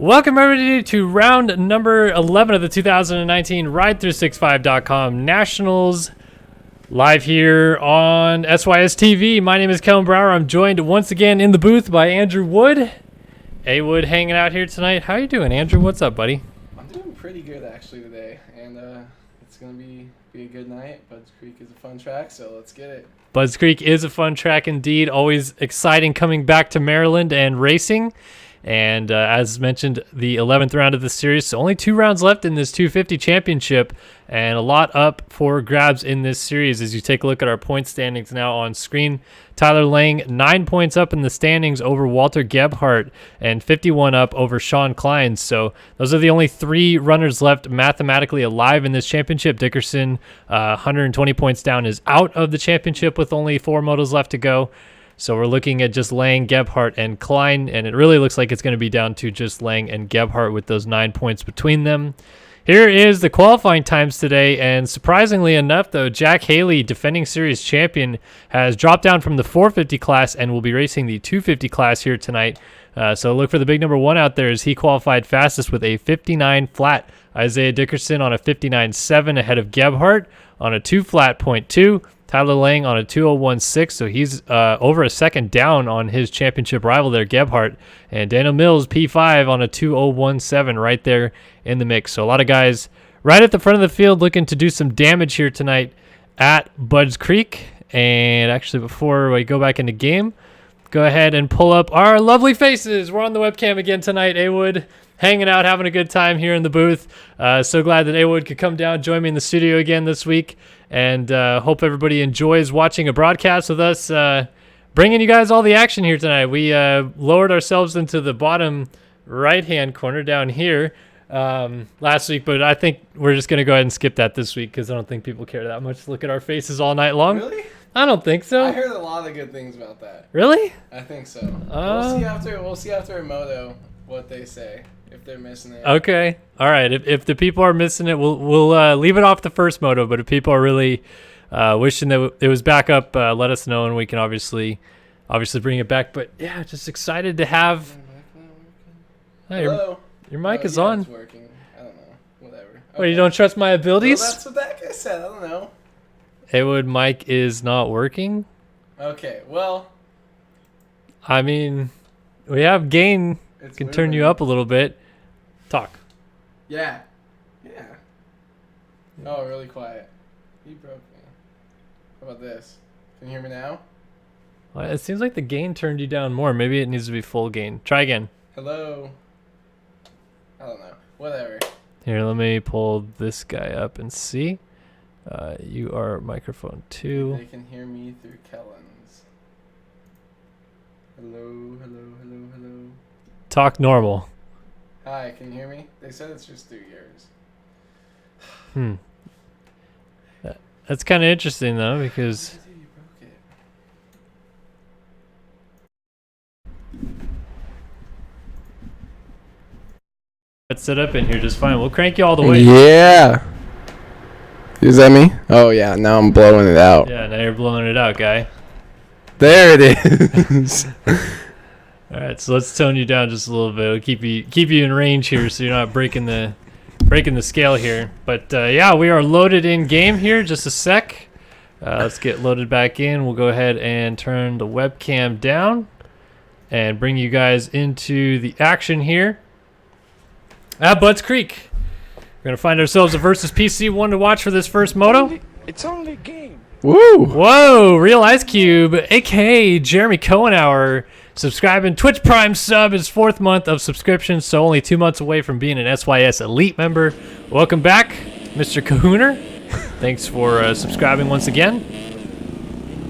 Welcome everybody to round number 11 of the 2019 RideThrough65.com Nationals, live here on SYS TV. My name is Kellen Brower. I'm joined once again in the booth by Andrew Wood. A-Wood hanging out here tonight. How you doing, Andrew? What's up, buddy? I'm doing pretty good actually today, and it's gonna be a good night. Budds Creek is a fun track, so let's get it. Budds Creek is a fun track indeed. Always exciting coming back to Maryland and racing. And as mentioned, the 11th round of the series. So only 2 rounds left in this 250 championship, and a lot up for grabs in this series as you take a look at our point standings now on screen. Tyler Lang, 9 points up in the standings over Walter Gebhardt and 51 up over Sean Klein. So those are the only 3 runners left mathematically alive in this championship. Dickerson, 120 points down, is out of the championship with only 4 motos left to go. So we're looking at just Lang, Gebhardt, and Klein, and it really looks like it's going to be down to just Lang and Gebhardt with those 9 points between them. Here is the qualifying times today, and surprisingly enough, though, Jack Haley, defending series champion, has dropped down from the 450 class and will be racing the 250 class here tonight. So look for the big number 1 out there as he qualified fastest with a 59 flat. Isaiah Dickerson on a 59.7 ahead of Gebhardt on a 2 flat .2. Tyler Lang on a 2:01.6, so he's over a second down on his championship rival there, Gebhardt. And Daniel Mills, P5 on a 2:01.7 right there in the mix. So a lot of guys right at the front of the field looking to do some damage here tonight at Budds Creek. And actually, before we go back into game, go ahead and pull up our lovely faces. We're on the webcam again tonight. A-Wood hanging out, having a good time here in the booth. So glad that A-Wood could come down, join me in the studio again this week. And hope everybody enjoys watching a broadcast with us, bringing you guys all the action here tonight. We lowered ourselves into the bottom right-hand corner down here last week, but I think we're just going to go ahead and skip that this week because I don't think people care that much to look at our faces all night long. Really? I don't think so. I heard a lot of good things about that. Really? I think so. We'll see after a moto what they say. If they're missing it. Okay. All right. If the people are missing it, we'll leave it off the first moto. But if people are really wishing that it was back up, let us know, and we can obviously bring it back. But yeah, just excited to have. Hey, Hello. Your mic is on. It's working. I don't know. Whatever. Okay. What, you don't trust my abilities? Well, that's what that guy said. I don't know. A-Wood mic is not working. Okay. Well. I mean, we have gain. It's Can turn you up a little bit. Talk. Yeah. Oh, really quiet. You broke me. How about this? Can you hear me now? Well, it seems like the gain turned you down more. Maybe it needs to be full gain. Try again. Hello. I don't know. Whatever. Here, let me pull this guy up and see. You are microphone 2. They can hear me through Kellen's. Hello. Talk normal. Hi, can you hear me? They said it's just through yours. That's kind of interesting, though, because... You broke it. It's set up in here just fine. We'll crank you all the way. Yeah. Is that me? Oh, yeah. Now I'm blowing it out. Yeah, now you're blowing it out, guy. There it is. All right, so let's tone you down just a little bit. We'll keep you in range here, so you're not breaking the scale here. But yeah, we are loaded in game here. Just a sec. Let's get loaded back in. We'll go ahead and turn the webcam down and bring you guys into the action here at Budds Creek. We're gonna find ourselves a versus PC one to watch for this first moto. It's only game. Woo! Whoa, Real Ice Cube, aka Jeremy Cohenauer, subscribing. Twitch Prime sub is 4th month of subscription, so only 2 months away from being an SYS Elite member. Welcome back, Mr. Kahooner. Thanks for subscribing once again.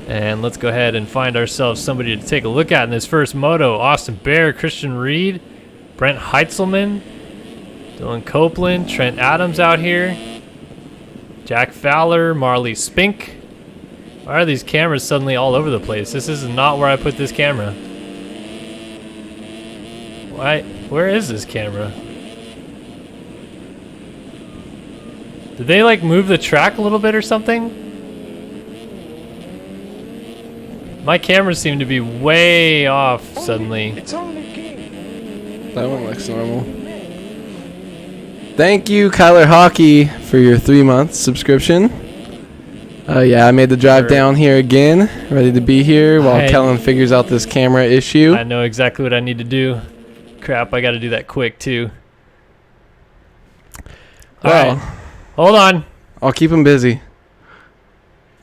And let's go ahead and find ourselves somebody to take a look at in this first moto. Austin Bear, Christian Reed, Brent Heitzelman, Dylan Copeland, Trent Adams out here, Jack Fowler, Marley Spink. Why are these cameras suddenly all over the place? This is not where I put this camera. Why? Where is this camera? Did they like move the track a little bit or something? My cameras seem to be way off suddenly. It's only game. That one looks normal. Thank you, Kyler Hockey, for your 3-month subscription. Yeah, I made the drive down here again, ready to be here while Kellen figures out this camera issue. I know exactly what I need to do. Crap, I got to do that quick, too. All right. Hold on. I'll keep him busy.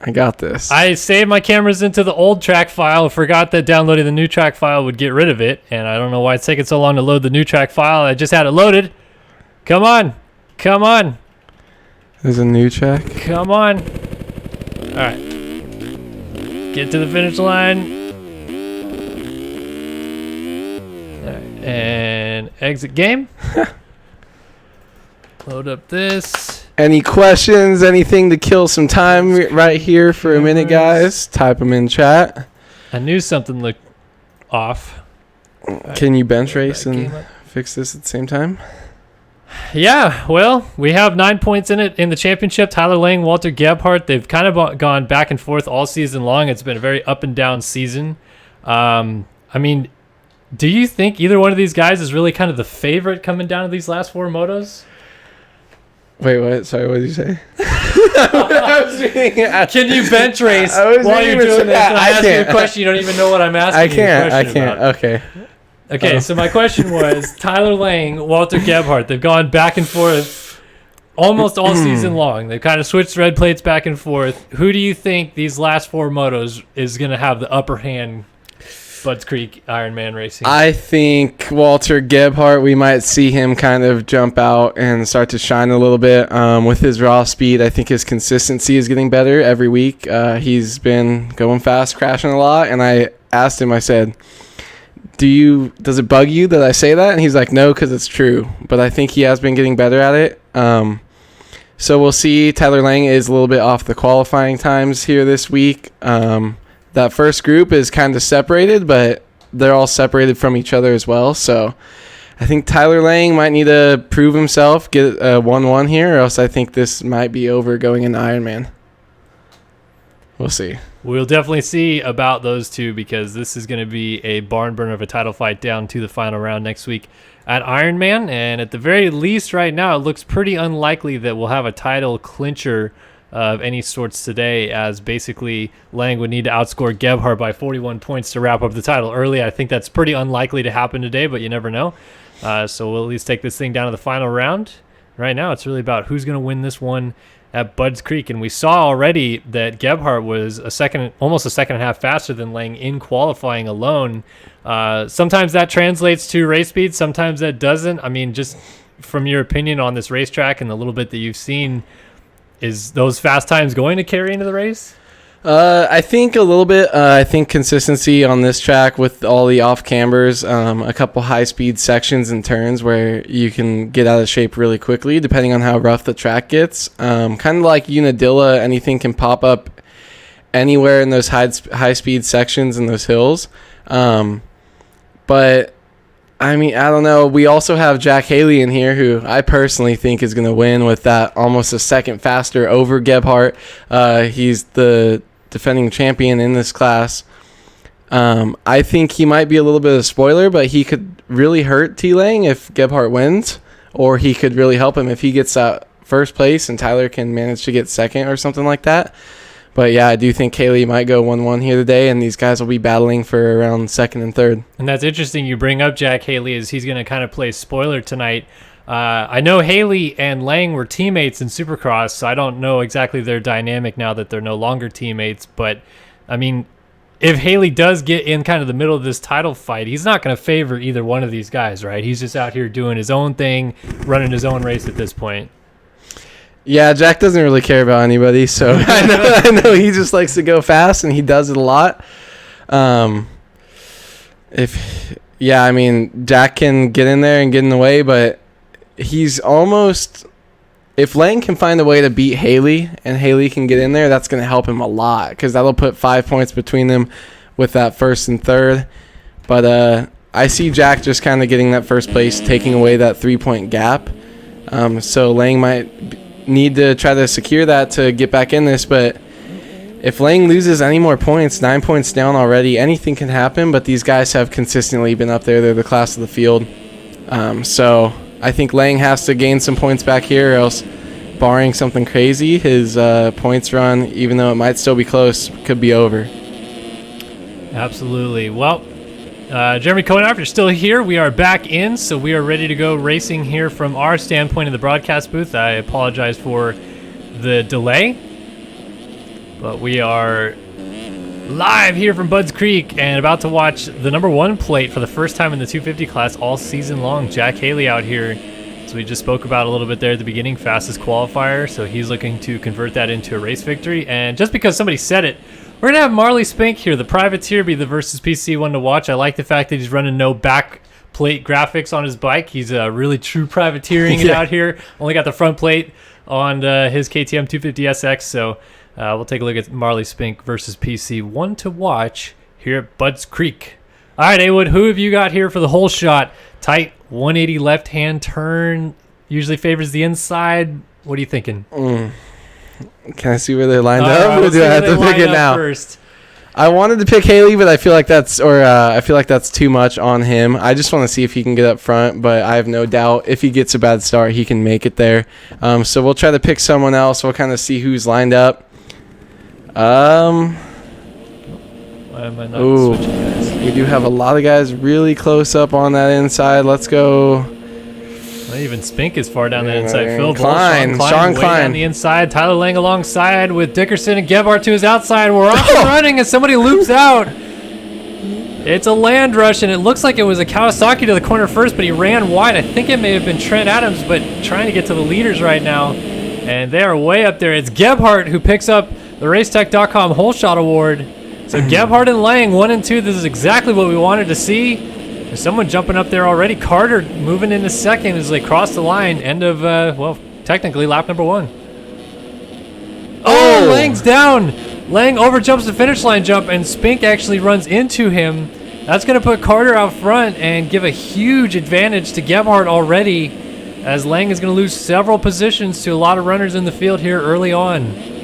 I got this. I saved my cameras into the old track file. Forgot that downloading the new track file would get rid of it. And I don't know why it's taking so long to load the new track file. I just had it loaded. Come on. Come on. There's a new track. Come on. All right. Get to the finish line. All right. And exit game. Load up this. Any questions? Anything to kill some time right here for a minute, guys? Type them in chat. I knew something looked off. Can you bench race and fix this at the same time? Yeah, well, we have 9 points in it in the championship. Tyler Lang, Walter Gebhardt, they've kind of gone back and forth all season long. It's been a very up and down season. I mean, do you think either one of these guys is really kind of the favorite coming down to these last 4 motos? Wait, what? Sorry, what did you say? Can you bench race while you're doing this? I asked you a question. You don't even know what I'm asking. I can't. About. Okay, so my question was Tyler Lang, Walter Gebhardt. They've gone back and forth almost all season long. They've kind of switched red plates back and forth. Who do you think these last 4 motos is going to have the upper hand? Budds Creek Ironman Racing. I think Walter Gebhardt, we might see him kind of jump out and start to shine a little bit with his raw speed. I think his consistency is getting better every week. He's been going fast, crashing a lot, and I asked him, I said, does it bug you that I say that? And he's like, no, because it's true. But I think he has been getting better at it. So we'll see. Tyler Lang is a little bit off the qualifying times here this week. That first group is kind of separated, but they're all separated from each other as well. So I think Tyler Lang might need to prove himself, get a 1-1 here, or else I think this might be over going into Ironman. We'll see. We'll definitely see about those two because this is going to be a barn burner of a title fight down to the final round next week at Ironman. And at the very least right now, it looks pretty unlikely that we'll have a title clincher of any sorts today, as basically Lang would need to outscore Gebhardt by 41 points to wrap up the title early. I think that's pretty unlikely to happen today, but you never know. So we'll at least take this thing down to the final round. Right now, it's really about who's going to win this one at Budds Creek. And we saw already that Gebhardt was almost a second and a half faster than Lang in qualifying alone. Sometimes that translates to race speed. Sometimes that doesn't. I mean, just from your opinion on this racetrack and the little bit that you've seen, is those fast times going to carry into the race? I think a little bit. I think consistency on this track with all the off cambers, a couple high-speed sections and turns where you can get out of shape really quickly depending on how rough the track gets. Kind of like Unadilla, anything can pop up anywhere in those high-speed sections and those hills. But I mean, I don't know. We also have Jack Haley in here, who I personally think is going to win with that almost a second faster over Gebhardt. He's the defending champion in this class. I think he might be a little bit of a spoiler, but he could really hurt T. Lang if Gebhardt wins, or he could really help him if he gets that first place and Tyler can manage to get second or something like that. But yeah, I do think Haley might go 1-1 here today, and these guys will be battling for around second and third. And that's interesting you bring up Jack Haley, as he's going to kind of play spoiler tonight. I know Haley and Lang were teammates in Supercross, so I don't know exactly their dynamic now that they're no longer teammates. But, I mean, if Haley does get in kind of the middle of this title fight, he's not going to favor either one of these guys, right? He's just out here doing his own thing, running his own race at this point. Yeah, Jack doesn't really care about anybody, so I know he just likes to go fast, and he does it a lot. I mean, Jack can get in there and get in the way, but he's almost, if Lang can find a way to beat Haley and Haley can get in there, that's going to help him a lot, because that'll put 5 points between them with that first and third. But I see Jack just kind of getting that first place, taking away that 3-point gap. So Lang might need to try to secure that to get back in this, but if Lang loses any more points, 9 points down already, anything can happen, but these guys have consistently been up there. They're the class of the field. So I think Lang has to gain some points back here, or else, barring something crazy, his points run, even though it might still be close, could be over. Absolutely. Well, Jeremy Cohen, if you're still here, we are back in, so we are ready to go racing here from our standpoint in the broadcast booth. I apologize for the delay, but we are live here from Budds Creek and about to watch the number 1 plate for the first time in the 250 class all season long. Jack Haley out here, as we just spoke about a little bit there at the beginning, fastest qualifier, so he's looking to convert that into a race victory. And just because somebody said it, we're going to have Marley Spink here, the privateer, be the versus PC one to watch. I like the fact that he's running no back plate graphics on his bike. He's really true privateering it out here. Only got the front plate on his KTM 250SX, so we'll take a look at Marley Spink versus PC one to watch here at Budds Creek. All right, Awood, who have you got here for the whole shot? Tight 180 left-hand turn, usually favors the inside. What are you thinking? Can I see where they're lined up? Right, or do I have to pick it now? First. I wanted to pick Haley, but I feel like that's too much on him. I just want to see if he can get up front, but I have no doubt if he gets a bad start, he can make it there. So we'll try to pick someone else. We'll kind of see who's lined up. Why am I not switching guys? We do have a lot of guys really close up on that inside. Let's go. Well, even Spink is far down the inside. Phil Sean Klein way down the inside. Tyler Lang alongside with Dickerson and Gebhardt to his outside. We're off and running as somebody loops out. It's a land rush, and it looks like it was a Kawasaki to the corner first, but he ran wide. I think it may have been Trent Adams, but trying to get to the leaders right now. And they are way up there. It's Gebhardt who picks up the Racetech.com Whole Shot Award. So Gebhardt and Lang, 1 and 2. This is exactly what we wanted to see. There's someone jumping up there already. Carter moving into second as they cross the line. End of, technically lap number 1. Oh, Lang's down. Lang overjumps the finish line jump, and Spink actually runs into him. That's going to put Carter out front and give a huge advantage to Gebhardt already, as Lang is going to lose several positions to a lot of runners in the field here early on.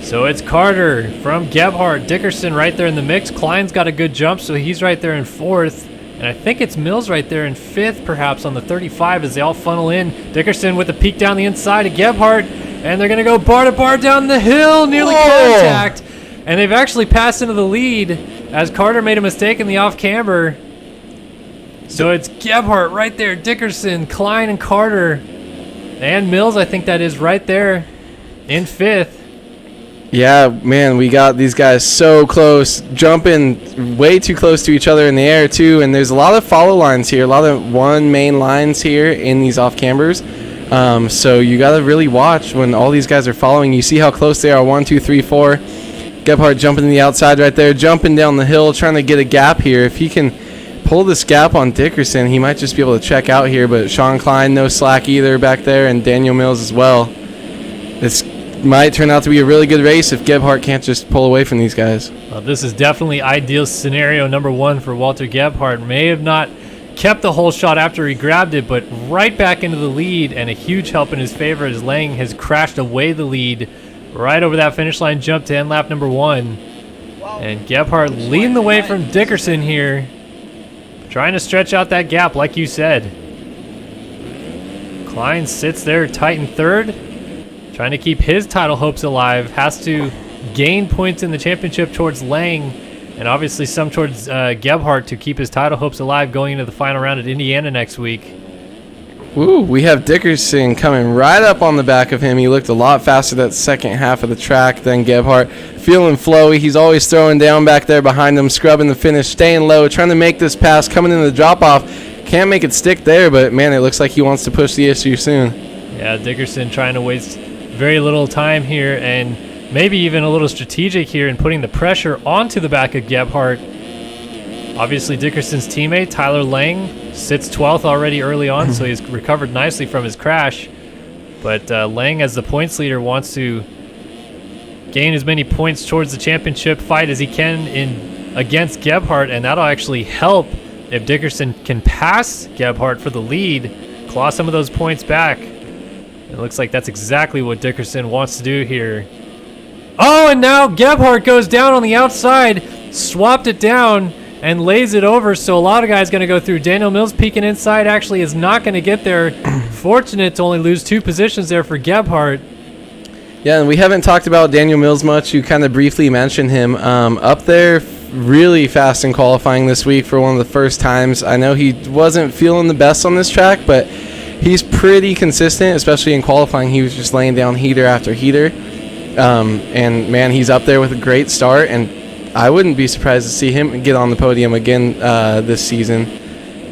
So it's Carter from Gebhardt. Dickerson right there in the mix. Klein's got a good jump, so he's right there in 4th. And I think it's Mills right there in 5th, perhaps, on the 35 as they all funnel in. Dickerson with a peek down the inside of Gebhardt. And they're going to go bar to bar down the hill, nearly contact. And they've actually passed into the lead as Carter made a mistake in the off-camber. So it's Gebhardt right there, Dickerson, Klein, and Carter. And Mills, I think that is right there in 5th. Yeah, man, we got these guys so close, jumping way too close to each other in the air, too. And there's a lot of follow lines here, a lot of one main lines here in these off-cambers. So you got to really watch when all these guys are following. You see how close they are, 1, 2, 3, 4. Gebhardt jumping to the outside right there, jumping down the hill, trying to get a gap here. If he can pull this gap on Dickerson, he might just be able to check out here. But Sean Klein, no slack either back there, and Daniel Mills as well. This might turn out to be a really good race if Gebhardt can't just pull away from these guys. Well, this is definitely ideal scenario number 1 for Walter Gebhardt. May have not kept the whole shot after he grabbed it, but right back into the lead, and a huge help in his favor as Lang has crashed away the lead right over that finish line jump to end lap number 1. And Gebhardt leading the way from Dickerson here, trying to stretch out that gap like you said. Klein sits there tight in 3rd. Trying to keep his title hopes alive, has to gain points in the championship towards Lang, and obviously some towards Gebhardt to keep his title hopes alive going into the final round at Indiana next week. Ooh, we have Dickerson coming right up on the back of him. He looked a lot faster that second half of the track than Gebhardt. Feeling flowy. He's always throwing down back there behind him, scrubbing the finish, staying low, trying to make this pass, coming in the drop-off. Can't make it stick there, but, man, it looks like he wants to push the issue soon. Yeah, Dickerson trying to waste very little time here, and maybe even a little strategic here in putting the pressure onto the back of Gebhardt. Obviously, Dickerson's teammate, Tyler Lang, sits 12th already early on, so he's recovered nicely from his crash. But Lang, as the points leader, wants to gain as many points towards the championship fight as he can against Gebhardt, and that'll actually help if Dickerson can pass Gebhardt for the lead, claw some of those points back. It looks like that's exactly what Dickerson wants to do here. Oh, and now Gebhardt goes down on the outside, swapped it down, and lays it over. So a lot of guys going to go through. Daniel Mills peeking inside actually is not going to get there. Fortunate to only lose 2 positions there for Gebhardt. Yeah, and we haven't talked about Daniel Mills much. You kind of briefly mentioned him. Up there really fast in qualifying this week for one of the first times. I know he wasn't feeling the best on this track, but he's pretty consistent, especially in qualifying. He was just laying down heater after heater. And, man, he's up there with a great start, and I wouldn't be surprised to see him get on the podium again this season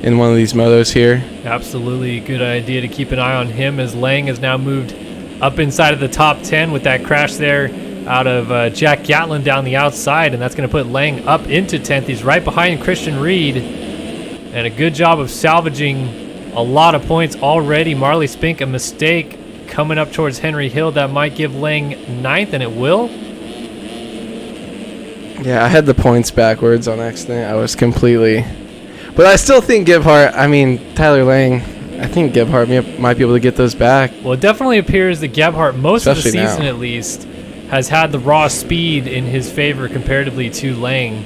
in one of these motos here. Absolutely good idea to keep an eye on him, as Lang has now moved up inside of the top 10 with that crash there out of Jack Gatlin down the outside, and that's going to put Lang up into 10th. He's right behind Christian Reed, and a good job of salvaging a lot of points already. Marley Spink, a mistake coming up towards Henry Hill. That might give Lang 9th, and it will. Yeah, I had the points backwards on accident. I was completely... But I still think Tyler Lang, I think Gebhardt might be able to get those back. Well, it definitely appears that Gebhardt, most of the Especially season now. at least, has had the raw speed in his favor comparatively to Lang,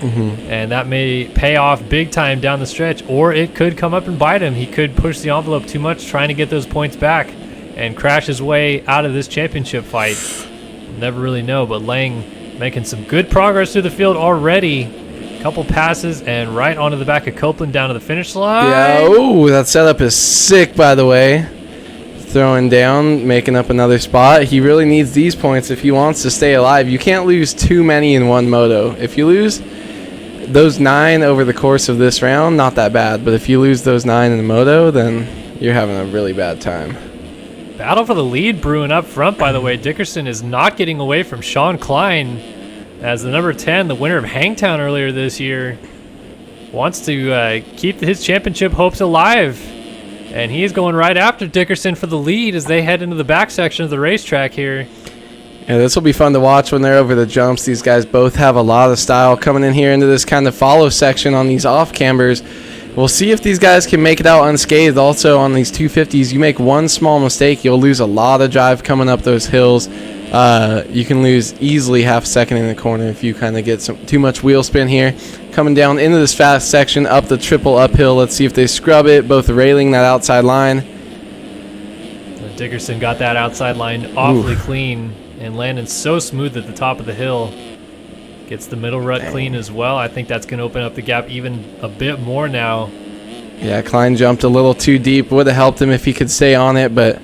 and that may pay off big time down the stretch, or it could come up and bite him. He could push the envelope too much trying to get those points back and crash his way out of this championship fight. We'll never really know, but Lang making some good progress through the field already. Couple passes and right onto the back of Copeland down to the finish line. Yeah, ooh, that setup is sick, by the way. Throwing down, making up another spot. He really needs these points if he wants to stay alive. You can't lose too many in one moto. If you lose those 9 over the course of this round, not that bad. But if you lose those 9 in the moto, then you're having a really bad time. Battle for the lead brewing up front, by the way. Dickerson is not getting away from Sean Klein, as the number 10, the winner of Hangtown earlier this year, wants to keep his championship hopes alive. And he is going right after Dickerson for the lead as they head into the back section of the racetrack here. Yeah, this will be fun to watch when they're over the jumps. These guys both have a lot of style coming in here into this kind of follow section on these off-cambers. We'll see if these guys can make it out unscathed. Also, on these 250s, you make one small mistake, you'll lose a lot of drive coming up those hills. You can lose easily half a second in the corner if you kind of get too much wheel spin here. Coming down into this fast section, up the triple uphill. Let's see if they scrub it, both railing that outside line. Dickerson got that outside line awfully clean and landing so smooth at the top of the hill. Gets the middle rut clean as well. I think that's going to open up the gap even a bit more now. Yeah, Klein jumped a little too deep. Would have helped him if he could stay on it, but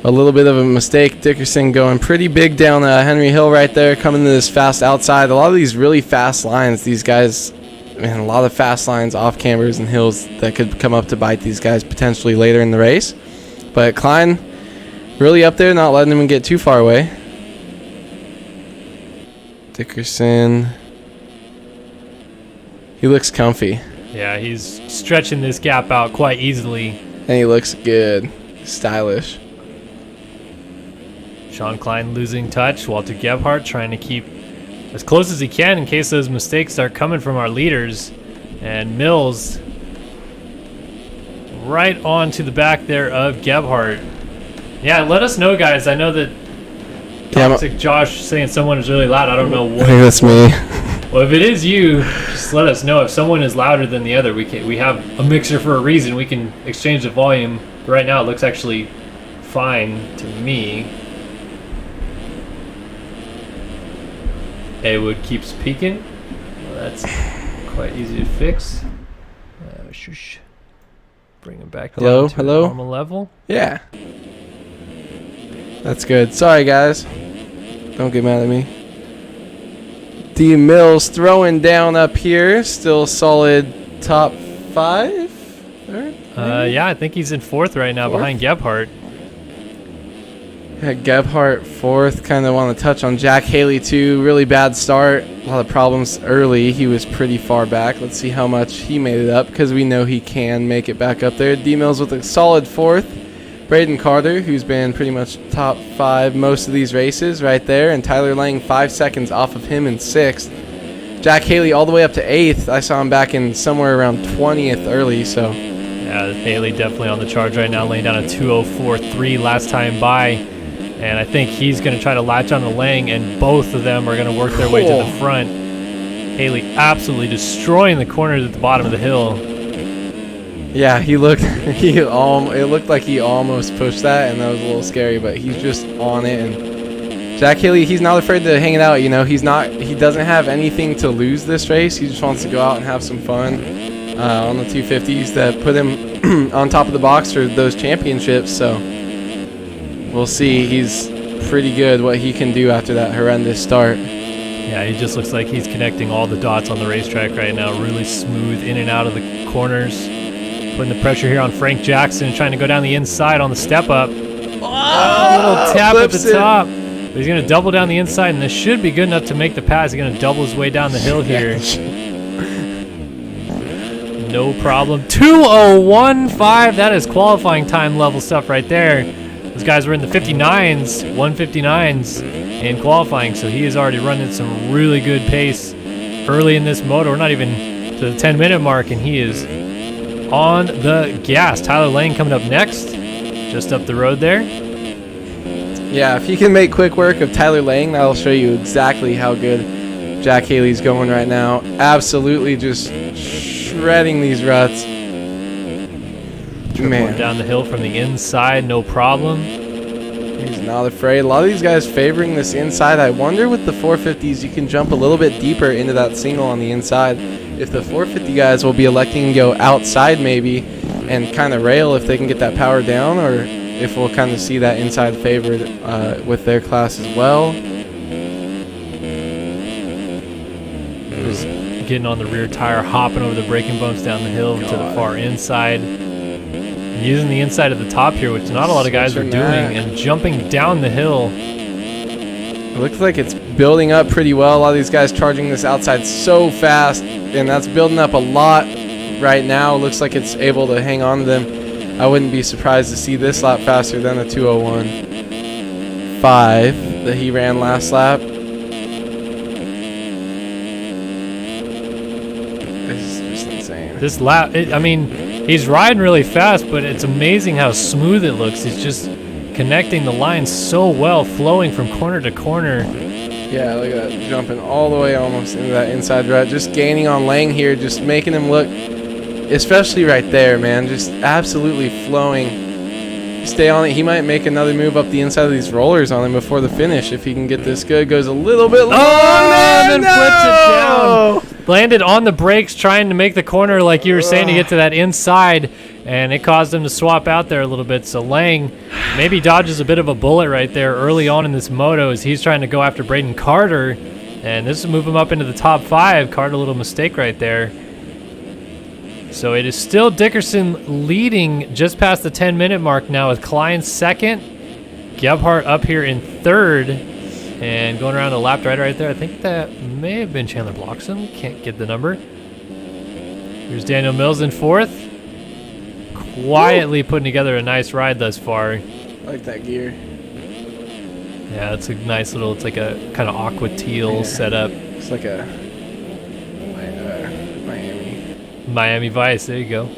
a little bit of a mistake. Dickerson going pretty big down Henry Hill right there, coming to this fast outside. A lot of these really fast lines, these guys, man, a lot of fast lines off cambers and hills that could come up to bite these guys potentially later in the race. But Klein really up there, not letting him get too far away. Dickerson, he looks comfy. Yeah, he's stretching this gap out quite easily. And he looks good, stylish. Sean Klein losing touch. Walter Gebhardt trying to keep as close as he can in case those mistakes start coming from our leaders. And Mills right on to the back there of Gebhardt. Yeah, let us know, guys. I know that Toxic Josh saying someone is really loud. I don't know what. I think that's me. Well, if it is you, just let us know. If someone is louder than the other, we have a mixer for a reason. We can exchange the volume. Right now, it looks actually fine to me. Haywood keeps peeking. Well, that's quite easy to fix. Shush. Bring him back down to normal level. Yeah. That's good. Sorry, guys. Don't get mad at me. D. Mills throwing down up here. Still solid top 5? Third? Yeah, I think he's in 4th right now behind Gebhardt. Yeah, Gebhardt 4th. Kind of want to touch on Jack Haley, too. Really bad start. A lot of problems early. He was pretty far back. Let's see how much he made it up, because we know he can make it back up there. D. Mills with a solid 4th. Braden Carter, who's been pretty much top 5 most of these races, right there. And Tyler Lang 5 seconds off of him in 6th. Jack Haley all the way up to 8th. I saw him back in somewhere around 20th early, so. Yeah, Haley definitely on the charge right now, laying down a 2:04.3 last time by. And I think he's going to try to latch on to Lang, and both of them are going to work their way to the front. Haley absolutely destroying the corners at the bottom of the hill. Yeah, it looked like he almost pushed that, and that was a little scary, but he's just on it. And Jack Haley, he's not afraid to hang it out. You know, he doesn't have anything to lose this race. He just wants to go out and have some fun on the 250s that put him on top of the box for those championships. So we'll see. He's pretty good what he can do after that horrendous start. Yeah, he just looks like he's connecting all the dots on the racetrack right now. Really smooth in and out of the corners. Putting the pressure here on Frank Jackson, trying to go down the inside on the step up. Oh, a little tap at the top. But he's going to double down the inside, and this should be good enough to make the pass. He's going to double his way down the hill here. No problem. 2:01.5. That is qualifying time level stuff right there. Those guys were in the 59s, 159s in qualifying, so he is already running some really good pace early in this moto. We're not even to the 10-minute mark, and he is on the gas. Tyler Lane coming up next, just up the road there. Yeah, if you can make quick work of Tyler Lane, that'll show you exactly how good Jack Haley's going right now. Absolutely just shredding these ruts. Man. Down the hill from the inside, no problem. He's not afraid. A lot of these guys favoring this inside. I wonder with the 450s, you can jump a little bit deeper into that single on the inside. If the 450 guys will be electing to go outside maybe and kind of rail if they can get that power down, or if we'll kind of see that inside favored with their class as well. Just getting on the rear tire, hopping over the braking bumps down the hill to the far inside. Using the inside of the top here, which not a lot of guys are doing, and jumping down the hill. It looks like it's building up pretty well. A lot of these guys charging this outside so fast, and that's building up a lot right now. It looks like it's able to hang on to them. I wouldn't be surprised to see this lap faster than the 2:01.5 that he ran last lap. This is just insane. This lap, I mean, he's riding really fast, but it's amazing how smooth it looks. He's just connecting the lines so well, flowing from corner to corner. Yeah, look at that, jumping all the way almost into that inside rut. Just gaining on Lang here, just making him look, especially right there, man, just absolutely flowing. Stay on it. He might make another move up the inside of these rollers on him before the finish if he can get this good. Goes a little bit long. Oh, and then flips it down. Landed on the brakes trying to make the corner, like you were saying, to get to that inside, and it caused him to swap out there a little bit. So Lang maybe dodges a bit of a bullet right there early on in this moto as he's trying to go after Braden Carter, and this will move him up into the top 5. Carter, a little mistake right there. So it is still Dickerson leading just past the 10-minute mark now, with Klein second, Gebhardt up here in third, and going around a lap right there. I think that may have been Chandler Bloxham. Can't get the number. Here's Daniel Mills in fourth. Quietly putting together a nice ride thus far. I like that gear. Yeah, it's a nice little, it's like a kind of aqua teal setup. It's like a Miami Vice, there you go.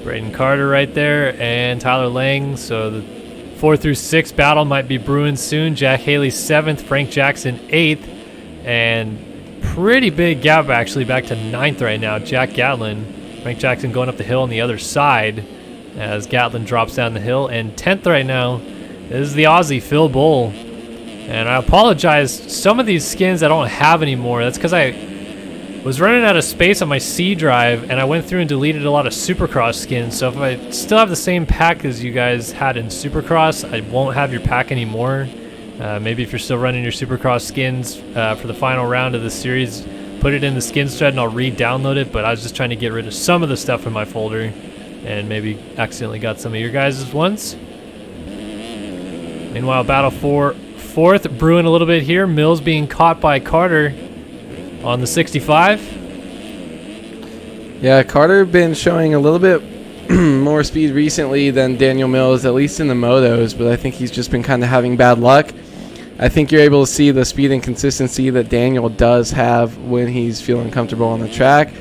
Braden Carter right there, and Tyler Lang. So the 4 through 6 battle might be brewing soon. Jack Haley 7th, Frank Jackson 8th, and pretty big gap actually back to 9th right now. Jack Gatlin, Frank Jackson going up the hill on the other side as Gatlin drops down the hill, and 10th right now is the Aussie Phil Bull. And I apologize, some of these skins I don't have anymore. That's because I was running out of space on my C drive, and I went through and deleted a lot of Supercross skins. So if I still have the same pack as you guys had in Supercross, I won't have your pack anymore. Maybe if you're still running your Supercross skins for the final round of the series, put it in the skins thread and I'll re-download it. But I was just trying to get rid of some of the stuff in my folder, and maybe accidentally got some of your guys' ones. Meanwhile, battle for 4th, brewing a little bit here. Mills being caught by Carter on the 65. Yeah, Carter been showing a little bit more speed recently than Daniel Mills, at least in the motos, but I think he's just been kind of having bad luck. I think you're able to see the speed and consistency that Daniel does have when he's feeling comfortable on the track.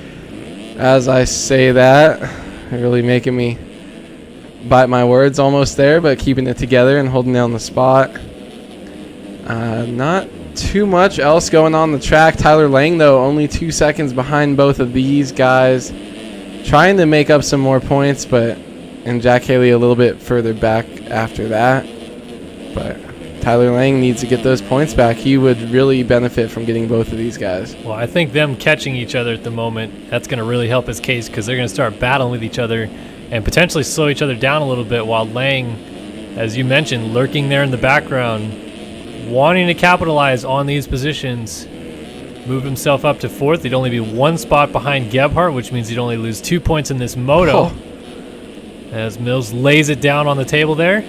As I say that, really making me bite my words almost there, but keeping it together and holding down the spot. Not too much else going on the track. Tyler Lang, though, only 2 seconds behind both of these guys, trying to make up some more points, and Jack Haley a little bit further back after that. But Tyler Lang needs to get those points back. He would really benefit from getting both of these guys. Well, I think them catching each other at the moment, that's going to really help his case, because they're going to start battling with each other and potentially slow each other down a little bit, while Lang, as you mentioned, lurking there in the background, wanting to capitalize on these positions, move himself up to 4th. He'd only be 1 spot behind Gebhardt, which means he'd only lose 2 points in this moto. As Mills lays it down on the table there.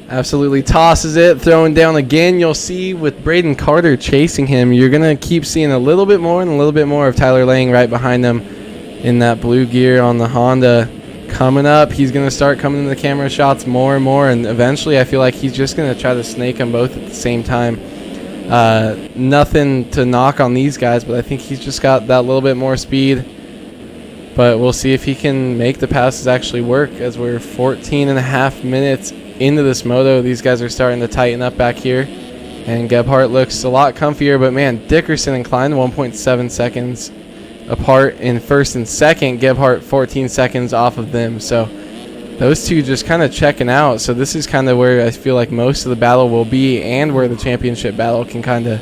Absolutely tosses it, throwing down again. You'll see with Braden Carter chasing him, you're going to keep seeing a little bit more and a little bit more of Tyler Lang right behind them in that blue gear on the Honda. Coming up, he's going to start coming into the camera shots more and more, and eventually I feel like he's just going to try to snake them both at the same time. Nothing to knock on these guys, but I think he's just got that little bit more speed. But we'll see if he can make the passes actually work, as we're 14 and a half minutes into this moto. These guys are starting to tighten up back here, and Gebhardt looks a lot comfier, but man, Dickerson and Klein 1.7 seconds apart in 1st and 2nd. Gebhardt 14 seconds off of them, so those two just kind of checking out. So this is kind of where I feel like most of the battle will be, and where the championship battle can kind of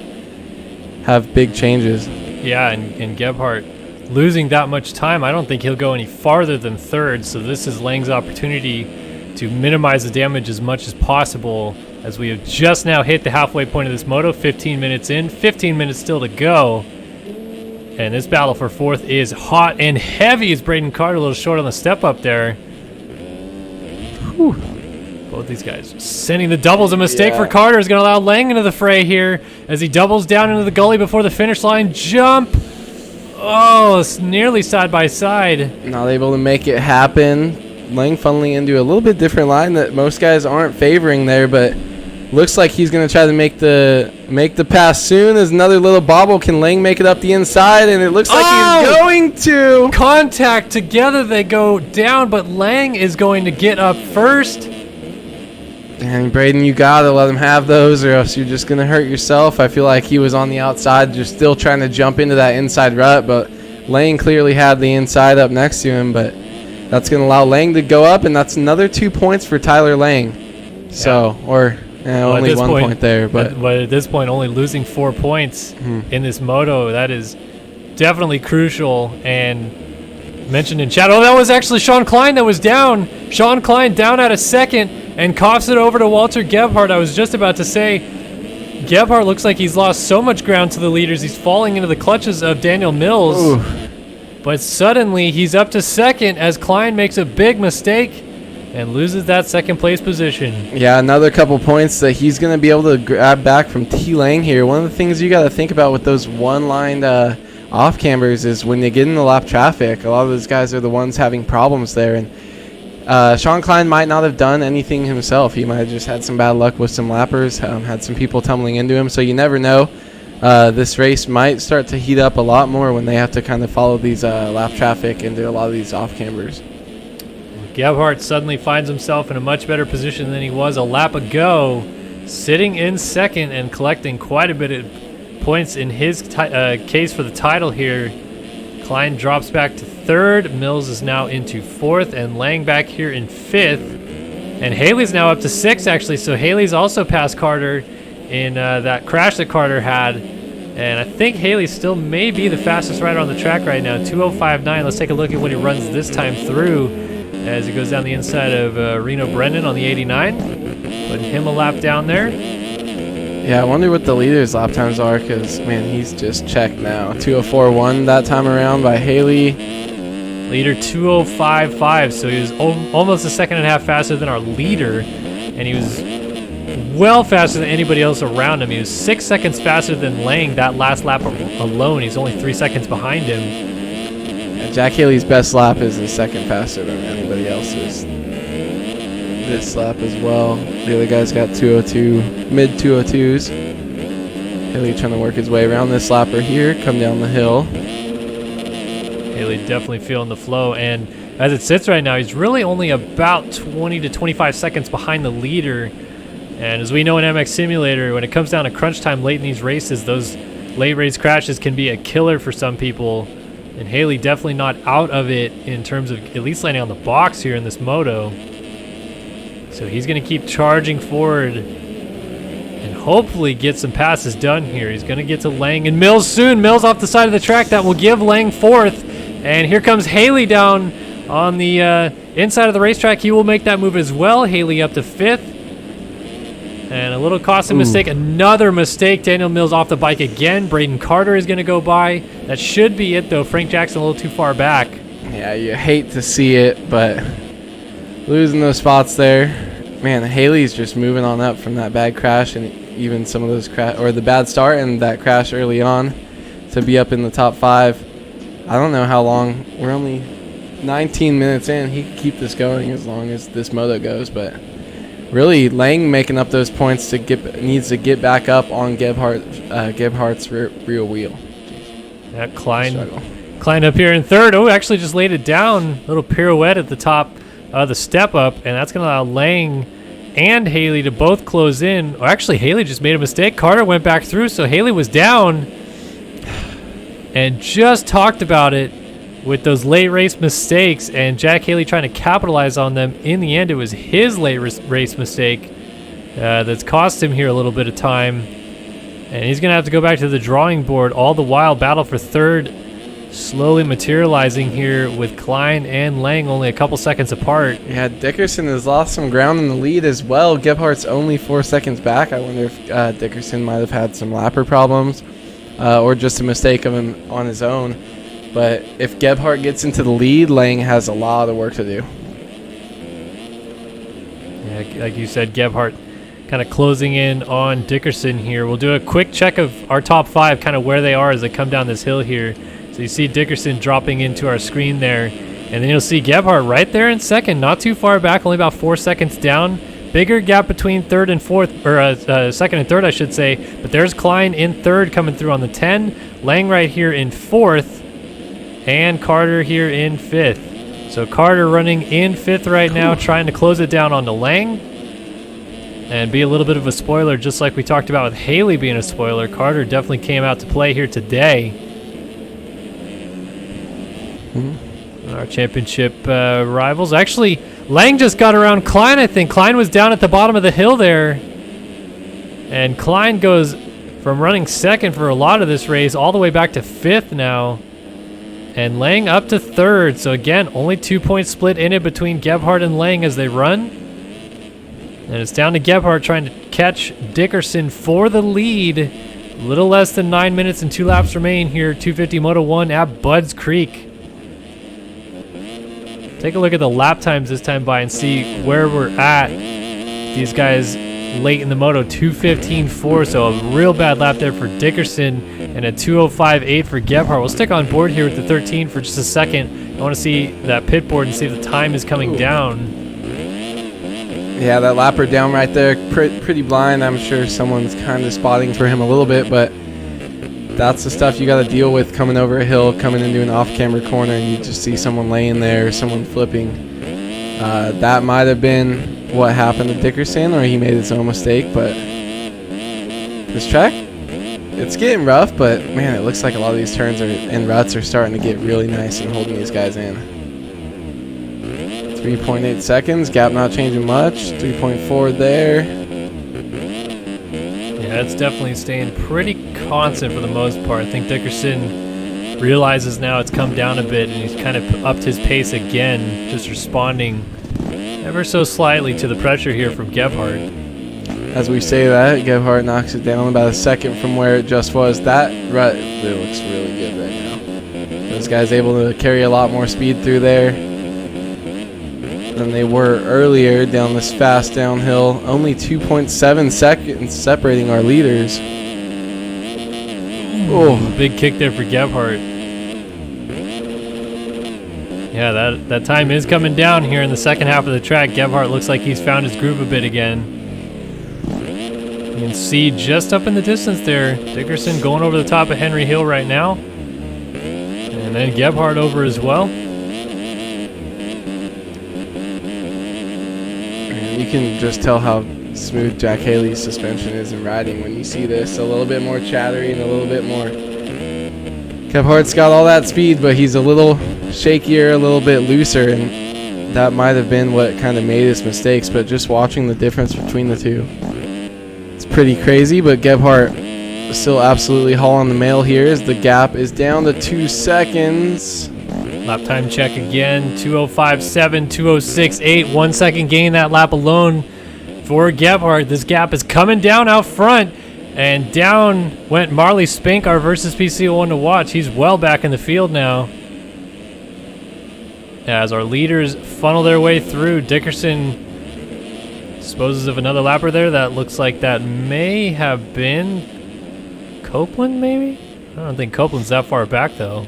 have big changes. Yeah, and Gebhardt losing that much time, I don't think he'll go any farther than 3rd, so this is Lang's opportunity to minimize the damage as much as possible, as we have just now hit the halfway point of this moto. 15 minutes in, 15 minutes still to go. And this battle for 4th is hot and heavy, as Braden Carter a little short on the step up there. Whew. Both these guys sending the doubles. A mistake for Carter is going to allow Lang into the fray here, as he doubles down into the gully before the finish line. Jump! Oh, it's nearly side by side. Not able to make it happen. Lang funneling into a little bit different line that most guys aren't favoring there, but looks like he's going to try to make the pass soon. As another little bobble. Can Lang make it up the inside? And it looks like he's going to. Contact together, they go down, but Lang is going to get up first. And Braden, you got to let him have those, or else you're just going to hurt yourself. I feel like he was on the outside, just still trying to jump into that inside rut, but Lang clearly had the inside up next to him, but that's going to allow Lang to go up, and that's another 2 points for Tyler Lang. So, only 1 point there. But at this point, only losing 4 points in this moto, that is definitely crucial. And mentioned in chat, that was actually Sean Klein that was down. Sean Klein down at a 2nd and coughs it over to Walter Gebhardt. I was just about to say, Gebhardt looks like he's lost so much ground to the leaders. He's falling into the clutches of Daniel Mills. Ooh. But suddenly, he's up to 2nd as Klein makes a big mistake and loses that 2nd place position. Yeah, another couple points that he's going to be able to grab back from T. Lang here. One of the things you got to think about with those one-lined off-cambers is when they get in the lap traffic, a lot of those guys are the ones having problems there. And Sean Klein might not have done anything himself. He might have just had some bad luck with some lappers, had some people tumbling into him. So you never know. This race might start to heat up a lot more when they have to kind of follow these lap traffic into a lot of these off-cambers. Gebhardt suddenly finds himself in a much better position than he was a lap ago, sitting in 2nd and collecting quite a bit of points in his case for the title here. Klein drops back to 3rd. Mills is now into 4th, and Lang back here in 5th. And Haley's now up to 6th, actually, so Haley's also passed Carter in that crash that Carter had. And I think Haley still may be the fastest rider on the track right now, 2:05.9. Let's take a look at what he runs this time through, as he goes down the inside of Reno Brennan on the 89. Putting him a lap down there. Yeah, I wonder what the leader's lap times are, because, man, he's just checked now. 2:04.1 that time around by Haley. Leader 2:05.5, so he was almost a second and a half faster than our leader, and he was well faster than anybody else around him. He was 6 seconds faster than Lang that last lap alone. He's only 3 seconds behind him. Yeah, Jack Haley's best lap is a second faster than anybody else's. This lap as well. The other guy's got 2:02, mid 2:02s. Haley trying to work his way around this lapper here, come down the hill. Haley definitely feeling the flow, and as it sits right now, he's really only about 20 to 25 seconds behind the leader. And as we know in MX Simulator, when it comes down to crunch time late in these races, those late race crashes can be a killer for some people. And Haley definitely not out of it in terms of at least landing on the box here in this moto. So he's going to keep charging forward and hopefully get some passes done here. He's going to get to Lang and Mills soon. Mills off the side of the track. That will give Lang fourth. And here comes Haley down on the inside of the racetrack. He will make that move as well. Haley up to fifth. And a little costly mistake. Another mistake. Daniel Mills off the bike again. Braden Carter is going to go by. That should be it, though. Frank Jackson a little too far back. Yeah, you hate to see it, but losing those spots there. Man, Haley's just moving on up from that bad crash and even some of those the bad start and that crash early on to be up in the top 5. I don't know how long. We're only 19 minutes in. He could keep this going as long as this moto goes, but really, Lang making up those points needs to get back up on Gebhardt's rear wheel. Yeah, Klein up here in third. Oh, actually just laid it down. Little pirouette at the top of the step up, and that's going to allow Lang and Haley to both close in. Or actually, Haley just made a mistake. Carter went back through, so Haley was down and just talked about it with those late race mistakes, and Jack Haley trying to capitalize on them. In the end, it was his late race mistake that's cost him here a little bit of time, and he's going to have to go back to the drawing board. All the while, battle for third slowly materializing here with Klein and Lang only a couple seconds apart. Yeah, Dickerson has lost some ground in the lead as well. Gebhardt's only 4 seconds back. I wonder if Dickerson might have had some lapper problems or just a mistake of him on his own. But if Gebhardt gets into the lead, Lang has a lot of work to do. Yeah, like you said, Gebhardt kind of closing in on Dickerson here. We'll do a quick check of our top 5, kind of where they are as they come down this hill here. So you see Dickerson dropping into our screen there. And then you'll see Gebhardt right there in second, not too far back, only about 4 seconds down. Bigger gap between third and fourth, or second and third, I should say. But there's Klein in third coming through on the 10. Lang right here in fourth. And Carter here in fifth. So Carter running in fifth right now, trying to close it down on the Lang. And be a little bit of a spoiler, just like we talked about with Haley being a spoiler. Carter definitely came out to play here today. Our championship rivals. Actually, Lang just got around Klein, I think. Klein was down at the bottom of the hill there. And Klein goes from running second for a lot of this race all the way back to fifth now. And Lang up to third. So again, only 2 points split in it between Gebhardt and Lang as they run. And it's down to Gebhardt trying to catch Dickerson for the lead. A little less than 9 minutes and 2 laps remain here. 250 Moto 1 at Budds Creek. Take a look at the lap times this time by and see where we're at. These guys late in the moto, 2:15.4, so a real bad lap there for Dickerson and a 2:05.8 for Gebhardt. We'll stick on board here with the 13 for just a second. I want to see that pit board and see if the time is coming down. Yeah, that lapper down right there, pretty blind. I'm sure someone's kind of spotting for him a little bit, but that's the stuff you got to deal with coming over a hill, coming into an off-camera corner, and you just see someone laying there, someone flipping. That might have been what happened to Dickerson, or he made his own mistake, but this track, it's getting rough, but man, it looks like a lot of these turns and ruts are starting to get really nice and holding these guys in. 3.8 seconds, gap not changing much, 3.4 there. Yeah, it's definitely staying pretty constant for the most part. I think Dickerson realizes now it's come down a bit, and he's kind of upped his pace again, just responding ever so slightly to the pressure here from Gebhardt. As we say that, Gebhardt knocks it down about a second from where it just was. That rut really looks really good right now. Those guys able to carry a lot more speed through there than they were earlier down this fast downhill. Only 2.7 seconds separating our leaders. Oh, big kick there for Gebhardt. Yeah, that time is coming down here in the second half of the track. Gebhardt looks like he's found his groove a bit again. You can see just up in the distance there, Dickerson going over the top of Henry Hill right now. And then Gebhardt over as well. And you can just tell how smooth Jack Haley's suspension is in riding when you see this. A little bit more chattery and a little bit more. Gebhardt's got all that speed, but he's a little shakier, a little bit looser, and that might have been what kind of made his mistakes. But just watching the difference between the two, it's pretty crazy. But Gebhardt still absolutely hauling the mail here as the gap is down to 2 seconds. Lap time check again, 2:05.7, 2:06.8, 1 second gain that lap alone for Gebhardt. This gap is coming down out front, and down went Marley Spink, our versus PC one to watch. He's well back in the field now. As our leaders funnel their way through, Dickerson disposes of another lapper there. That looks like that may have been Copeland, maybe? I don't think Copeland's that far back, though.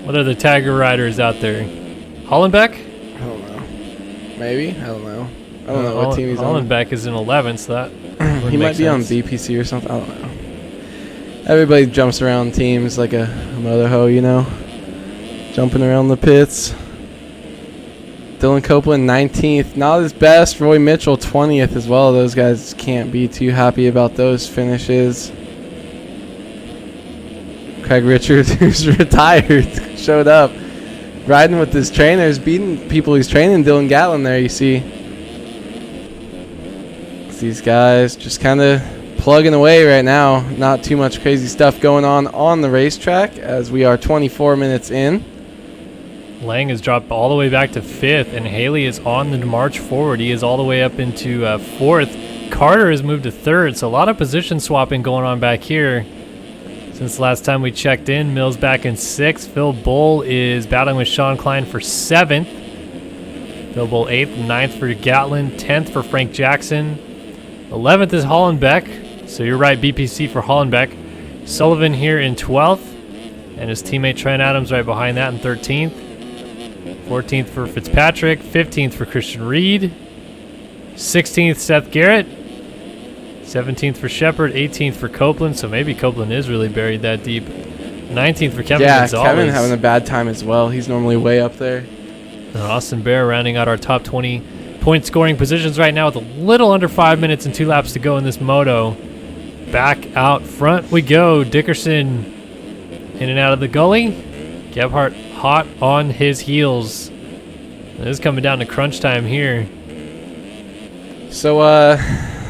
What are the Tiger riders out there? Hollenbeck? I don't know. Maybe? I don't know. I don't know what team he's on. Hollenbeck is in 11th, so that he might be sense. On BPC or something. I don't know. Everybody jumps around teams like a mother hoe, you know? Jumping around the pits. Dylan Copeland, 19th. Not his best. Roy Mitchell, 20th as well. Those guys can't be too happy about those finishes. Craig Richards, who's retired, showed up. Riding with his trainers, beating people he's training. Dylan Gatlin there, you see. These guys just kind of plugging away right now. Not too much crazy stuff going on the racetrack as we are 24 minutes in. Lang has dropped all the way back to 5th, and Haley is on the march forward. He is all the way up into 4th. Carter has moved to 3rd, so a lot of position swapping going on back here. Since last time we checked in, Mills back in 6th. Phil Bull is battling with Sean Klein for 7th. Phil Bull 8th, 9th for Gatlin, 10th for Frank Jackson. 11th is Hollenbeck, so you're right, BPC for Hollenbeck. Sullivan here in 12th, and his teammate Trent Adams right behind that in 13th. 14th for Fitzpatrick, 15th for Christian Reed, 16th Seth Garrett, 17th for Shepard, 18th for Copeland, so maybe Copeland is really buried that deep. 19th for Kevin Gonzalez. Yeah, Kevin having a bad time as well. He's normally way up there. And Austin Bear rounding out our top 20 point scoring positions right now with a little under 5 minutes and 2 laps to go in this moto. Back out front we go. Dickerson in and out of the gully. Gebhardt hot on his heels. This is coming down to crunch time here. So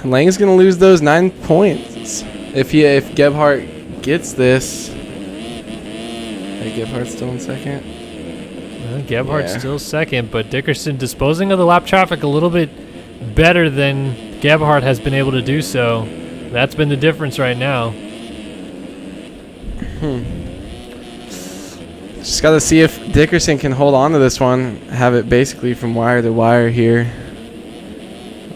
Lang's gonna lose those 9 points if Gebhardt gets this. Hey, Gebhardt's still in second. Gebhardt's still second, but Dickerson disposing of the lap traffic a little bit better than Gebhardt has been able to do so. That's been the difference right now. Just got to see if Dickerson can hold on to this one, have it basically from wire to wire here.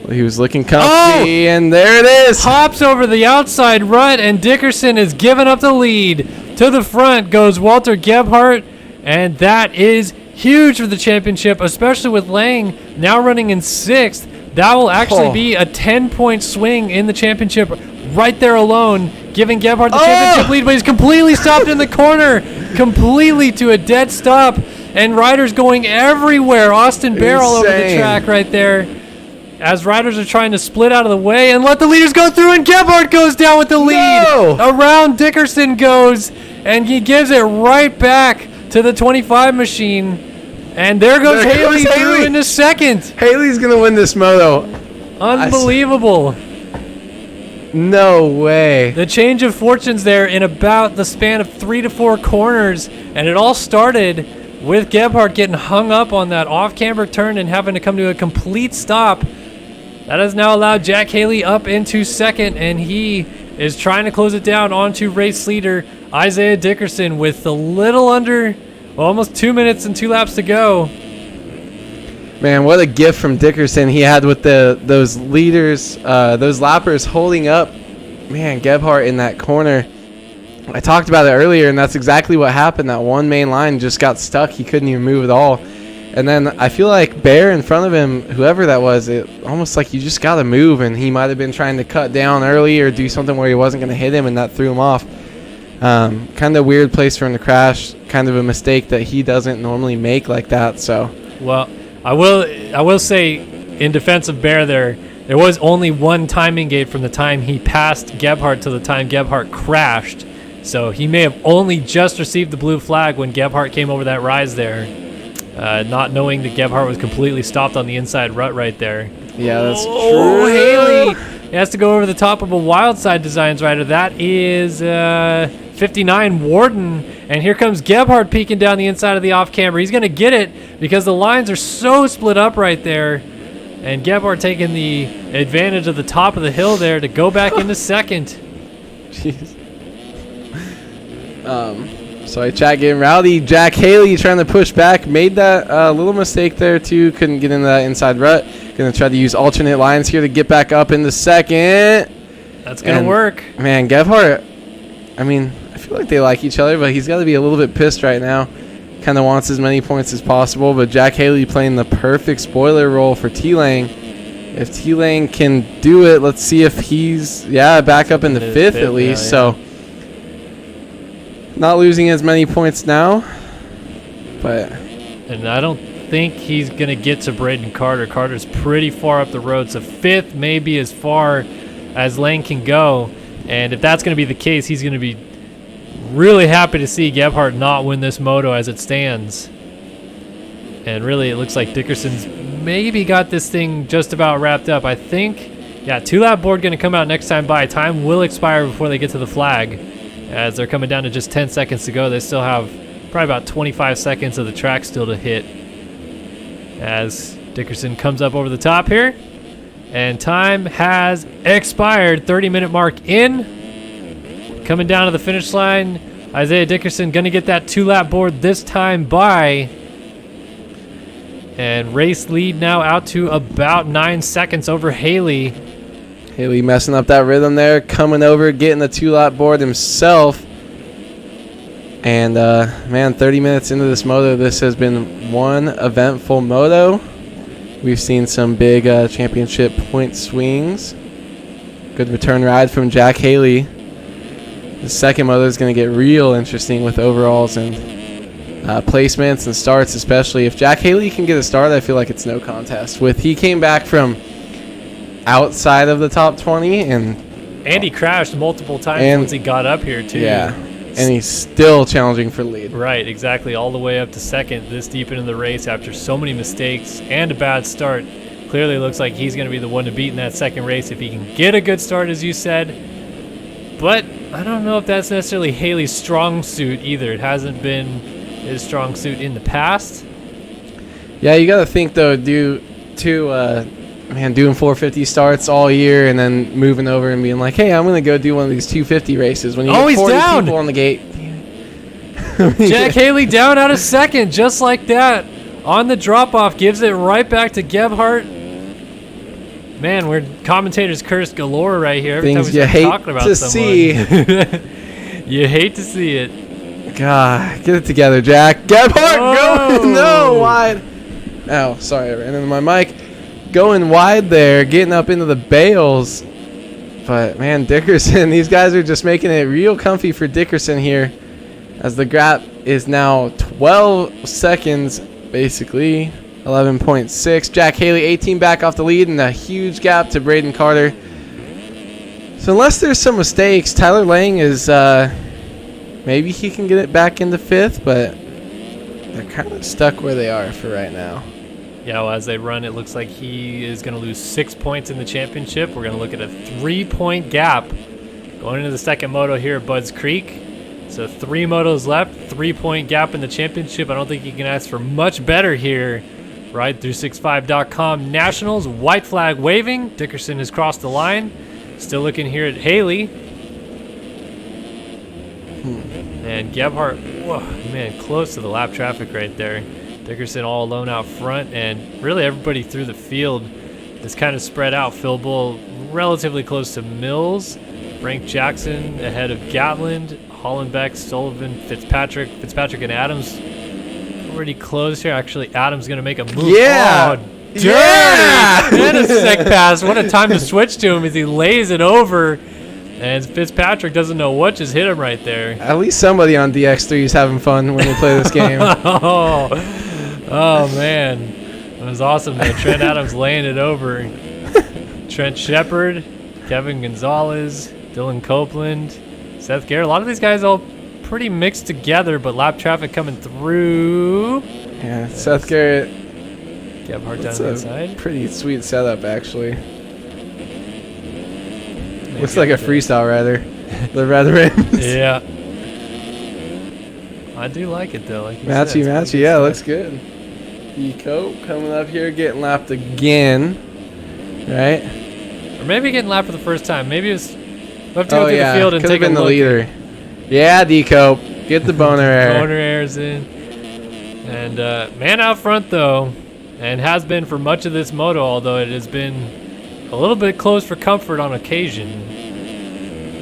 Well, he was looking comfy, and there it is. Hops over the outside rut, and Dickerson is giving up the lead. To the front goes Walter Gebhardt, and that is huge for the championship, especially with Lang now running in 6th. That will actually be a 10-point swing in the championship right there alone, giving Gebhardt the championship lead, but he's completely stopped in the corner, completely to a dead stop, and riders going everywhere. Austin Bear all over the track right there, as riders are trying to split out of the way and let the leaders go through, and Gebhardt goes down with the lead. Around Dickerson goes, and he gives it right back to the 25 machine, and there goes Haley through into 2nd. Haley's gonna win this moto. Unbelievable. No way. The change of fortunes there in about the span of 3 to 4 corners, and it all started with Gebhardt getting hung up on that off-camber turn and having to come to a complete stop. That has now allowed Jack Haley up into 2nd, and he is trying to close it down onto race leader Isaiah Dickerson with a little under, almost 2 minutes and 2 laps to go. Man, what a gift from Dickerson he had with those leaders, those lappers holding up. Man, Gebhardt in that corner. I talked about it earlier, and that's exactly what happened. That one main line just got stuck. He couldn't even move at all. And then I feel like Bear in front of him, whoever that was, it almost like you just got to move, and he might have been trying to cut down early or do something where he wasn't going to hit him, and that threw him off. Kind of weird place for him to crash, kind of a mistake that he doesn't normally make like that. So, well, I will say in defense of Bear there There was only one timing gate from the time he passed Gebhardt to the time Gebhardt crashed. So he may have only just received the blue flag when Gebhardt came over that rise there, not knowing that Gebhardt was completely stopped on the inside rut right there. Yeah, that's true. Haley. He has to go over the top of a Wildside Designs rider. That is 59 Warden. And here comes Gebhardt peeking down the inside of the off-camber. He's going to get it because the lines are so split up right there. And Gebhardt taking the advantage of the top of the hill there to go back into second. Jeez. Sorry, chat getting rowdy. Jack Haley trying to push back. Made that little mistake there, too. Couldn't get into that inside rut. Going to try to use alternate lines here to get back up into second. That's going to work. Man, Gebhardt, I mean, I feel like they like each other, but he's got to be a little bit pissed right now. Kind of wants as many points as possible, but Jack Haley playing the perfect spoiler role for T-Lang. If T-Lang can do it, let's see if he's, back up in the fifth at least. So not losing as many points now, but... And I don't think he's going to get to Braden Carter. Carter's pretty far up the road, so fifth may be as far as Lang can go. And if that's going to be the case, he's going to be really happy to see Gebhardt not win this moto as it stands. And really, it looks like Dickerson's maybe got this thing just about wrapped up. I think, 2-lap board going to come out next time by. Time will expire before they get to the flag, as they're coming down to just 10 seconds to go. They still have probably about 25 seconds of the track still to hit. As Dickerson comes up over the top here. And time has expired. 30-minute mark in. Coming down to the finish line, Isaiah Dickerson going to get that 2-lap board this time by. And race lead now out to about 9 seconds over Haley. Haley messing up that rhythm there, coming over, getting the 2-lap board himself. And, 30 minutes into this moto, this has been one eventful moto. We've seen some big championship point swings. Good return ride from Jack Haley. The second moto is going to get real interesting with overalls and placements and starts, especially. If Jack Haley can get a start, I feel like it's no contest. He came back from outside of the top 20. And he crashed multiple times once he got up here, too. Yeah. And he's still challenging for the lead. Right, exactly. All the way up to second this deep into the race after so many mistakes and a bad start. Clearly looks like he's going to be the one to beat in that second race if he can get a good start, as you said. But I don't know if that's necessarily Haley's strong suit either. It hasn't been his strong suit in the past. Yeah, you got to think, though, doing 450 starts all year and then moving over and being like, hey, I'm going to go do one of these 250 races. When you get 40 down. people on the gate. Jack Haley down out of second, just like that. On the drop-off, gives it right back to Gebhardt. Man, we're commentators curse galore right here. Every Things time we you start hate talking about to see. You hate to see it. God, get it together, Jack. Gebhardt going wide. Oh, sorry, I ran into my mic. Going wide there, getting up into the bales. But, man, Dickerson, these guys are just making it real comfy for Dickerson here. As the gap is now 12 seconds, basically. 11.6. Jack Haley, 18 back off the lead, and a huge gap to Braden Carter. So unless there's some mistakes, Tyler Lang is, maybe he can get it back into fifth, but they're kind of stuck where they are for right now. Yeah, well, as they run, it looks like he is going to lose 6 points in the championship. We're going to look at a 3-point gap going into the second moto here at Budds Creek. So 3 motos left, 3-point gap in the championship. I don't think you can ask for much better here. Ride365.com Nationals, white flag waving. Dickerson has crossed the line. Still looking here at Haley. And Gebhardt, whoa, man, close to the lap traffic right there. Dickerson all alone out front, and really everybody through the field is kind of spread out. Phil Bull relatively close to Mills. Frank Jackson ahead of Gatland. Hollenbeck, Sullivan, Fitzpatrick and Adams already closed here. Actually, Adams going to make a move. Yeah. Oh, dirty. Yeah. And a sec pass. What a time to switch to him as he lays it over. And Fitzpatrick doesn't know what just hit him right there. At least somebody on DX3 is having fun when they play this game. Oh, man. It was awesome, man. Trent Adams laying it over. Trent Shepard, Kevin Gonzalez, Dylan Copeland, Seth Garrett. A lot of these guys all pretty mixed together, but lap traffic coming through. Yeah, Seth Garrett. Gebhardt down That's the a inside. pretty sweet setup, actually. Looks like a freestyle rider. The red rims. Yeah. I do like it though. Like you said, Matchy, it's matchy. Yeah, looks good. Eco coming up here, getting lapped again. Right? Or maybe getting lapped for the first time. Maybe it was. We'll have to go through the field and could have take a been the look. leader. Yeah, Deco. Get the boner air. Boner air's in. And man out front though, and has been for much of this moto, although it has been a little bit close for comfort on occasion.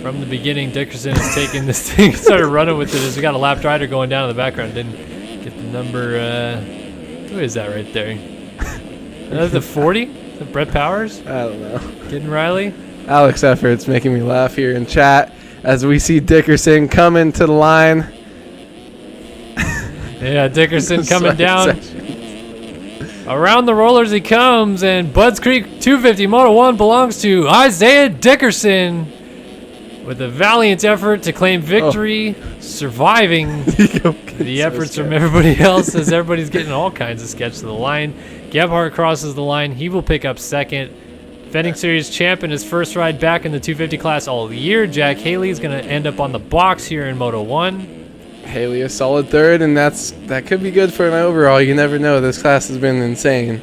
From the beginning, Dickerson has taken this thing, started running with it as we got a lapped rider going down in the background. Didn't get the number. Who is that right there? Is it 40? Is it Brett Powers? I don't know. Getting Riley? Alex Effort's making me laugh here in chat as we see Dickerson coming to the line. Yeah, Dickerson coming down. Section. Around the rollers he comes, and Budds Creek 250 Moto 1 belongs to Isaiah Dickerson with a valiant effort to claim victory, surviving the efforts from everybody else as everybody's getting all kinds of sketch to the line. Gebhardt crosses the line. He will pick up second. Defending series champion, his first ride back in the 250 class all year. Jack Haley is going to end up on the box here in Moto 1. Haley a solid third, and that could be good for an overall. You never know. This class has been insane.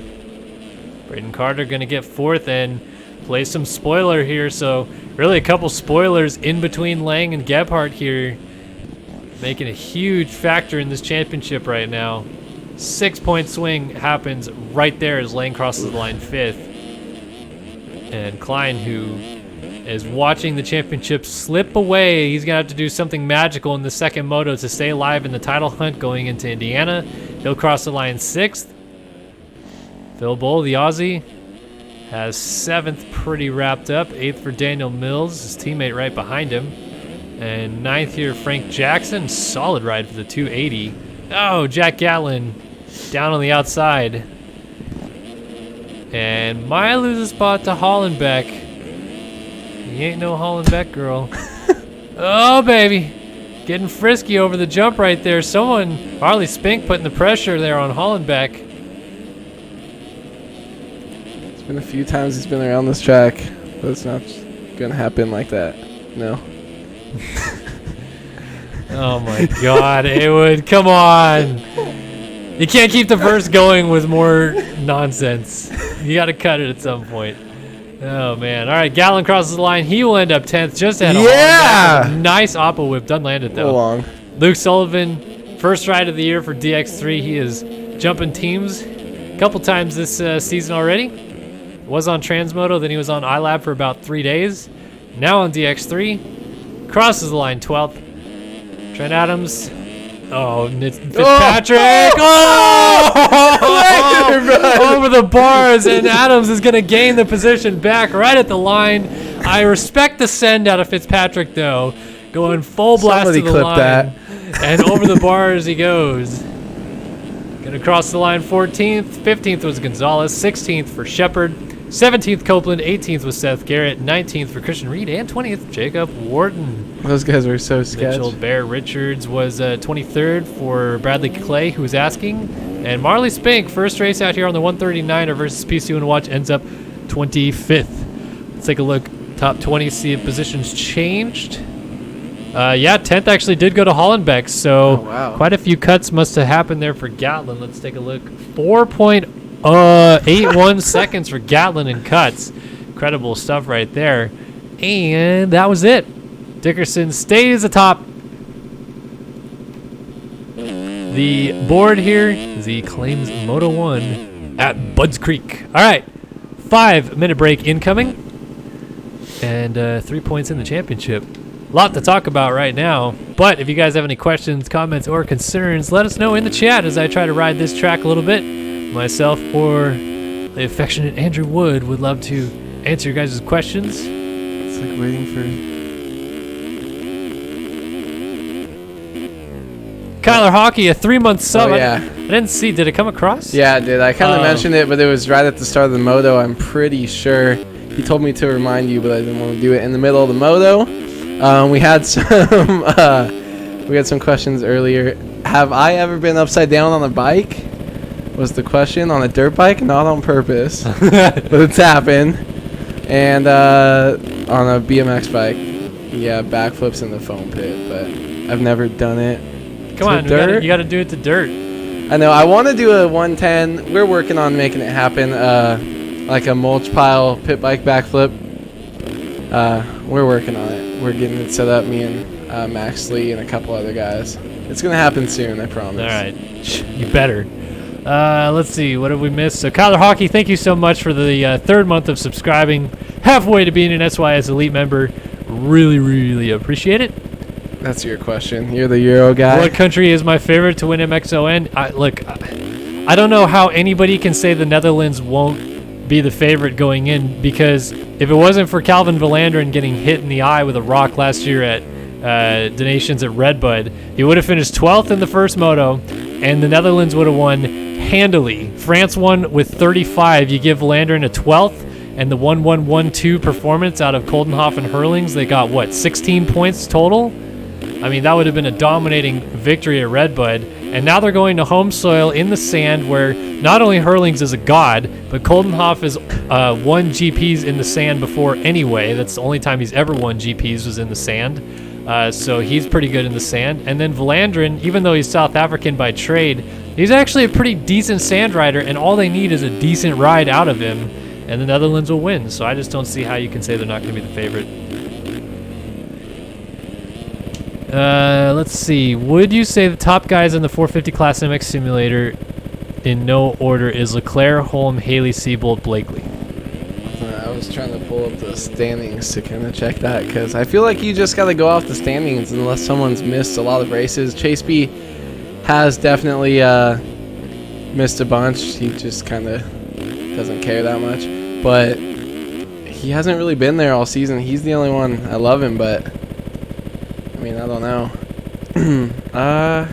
Braden Carter going to get fourth and play some spoiler here. So really a couple spoilers in between Lang and Gebhardt here, making a huge factor in this championship right now. 6-point swing happens right there as Lang crosses the line fifth. And Klein, who is watching the championship slip away, he's going to have to do something magical in the second moto to stay alive in the title hunt going into Indiana. He'll cross the line sixth. Phil Bull, the Aussie, has seventh pretty wrapped up. Eighth for Daniel Mills, his teammate right behind him. And ninth here, Frank Jackson. Solid ride for the 280. Oh, Jack Gatlin down on the outside. And might lose a spot to Hollenbeck. He ain't no Hollenbeck girl. Oh, baby. Getting frisky over the jump right there. Someone, Harley Spink, putting the pressure there on Hollenbeck. It's been a few times he's been around this track, but it's not going to happen like that. No. Oh, my God. Haywood, come on. You can't keep the verse going with more nonsense. You got to cut it at some point. Oh, man. All right, Gallon crosses the line. He will end up 10th, just ahead of Hollenbeck. Nice oppo whip. Done landed, though. Long. Luke Sullivan, first ride of the year for DX3. He is jumping teams a couple times this season already. Was on Transmoto, then he was on iLab for about 3 days. Now on DX3. Crosses the line 12th. Trent Adams. Oh, it's Fitzpatrick. Oh! Over the bars, and Adams is going to gain the position back right at the line. I respect the send out of Fitzpatrick, though. Going full blast to the line. That. And over the bars he goes. Going to cross the line 14th. 15th was Gonzalez. 16th for Shepard. 17th Copeland. 18th was Seth Garrett. 19th for Christian Reed. And 20th, Jacob Wharton. Those guys were so sketchy. Mitchell Bear Richards was 23rd for Bradley Clay, who was asking. And Marley Spink, first race out here on the 139er versus PC and Watch, ends up 25th. Let's take a look. Top 20, see if positions changed. Yeah, 10th actually did go to Hollenbeck, so quite a few cuts must have happened there for Gatlin. Let's take a look. 4.81 seconds for Gatlin in cuts. Incredible stuff right there. And that was it. Dickerson stays atop the board here as he claims Moto 1 at Budds Creek. All right, 5-minute break incoming, and 3 points in the championship. A lot to talk about right now, but if you guys have any questions, comments, or concerns, let us know in the chat as I try to ride this track a little bit. Myself or the affectionate Andrew Wood would love to answer your guys' questions. It's like waiting for... Kyler Hockey, a 3-month sub. Oh, yeah. I didn't see. Did it come across? Yeah, it did. I kind of mentioned it, but it was right at the start of the moto. I'm pretty sure He told me to remind you, but I didn't want to do it in the middle of the moto. We had some questions earlier. Have I ever been upside down on a bike? Was the question. On a dirt bike, not on purpose, but it's happened. And on a BMX bike, yeah, backflips in the foam pit, but I've never done it. Come on, you got to do it to dirt. I know. I want to do a 110. We're working on making it happen. Like a mulch pile pit bike backflip. We're working on it. We're getting it set up. Me and Max Lee and a couple other guys. It's gonna happen soon. I promise. All right, you better. Let's see, what have we missed? So Kyler Hockey, thank you so much for the third month of subscribing, halfway to being an SYS Elite member. Really, really appreciate it. That's your question. You're the Euro guy. What country is my favorite to win MXON? Look, I don't know how anybody can say the Netherlands won't be the favorite going in, because if it wasn't for Calvin Verlanderen getting hit in the eye with a rock last year at Donations at Redbud, he would have finished 12th in the first moto, and the Netherlands would have won handily. France won with 35. You give Verlanderen a 12th, and the 1-1-1-2 performance out of Koldenhoff and Hurlings, they got, 16 points total? I mean, that would have been a dominating victory at Redbud. And now they're going to home soil in the sand, where not only Hurlings is a god, but Koldenhoff has won GPs in the sand before anyway. That's the only time he's ever won GPs was in the sand. So he's pretty good in the sand. And then Verlanderen, even though he's South African by trade, he's actually a pretty decent sand rider, and all they need is a decent ride out of him, and the Netherlands will win. So I just don't see how you can say they're not going to be the favorite. Let's see. Would you say the top guys in the 450 Class MX Simulator in no order is Leclerc, Holm, Haley, Seabolt, Blakely? I was trying to pull up the standings to kind of check that, because I feel like you just got to go off the standings unless someone's missed a lot of races. Chase B has definitely missed a bunch. He just kind of doesn't care that much. But he hasn't really been there all season. He's the only one. I love him, but I mean, I don't know. I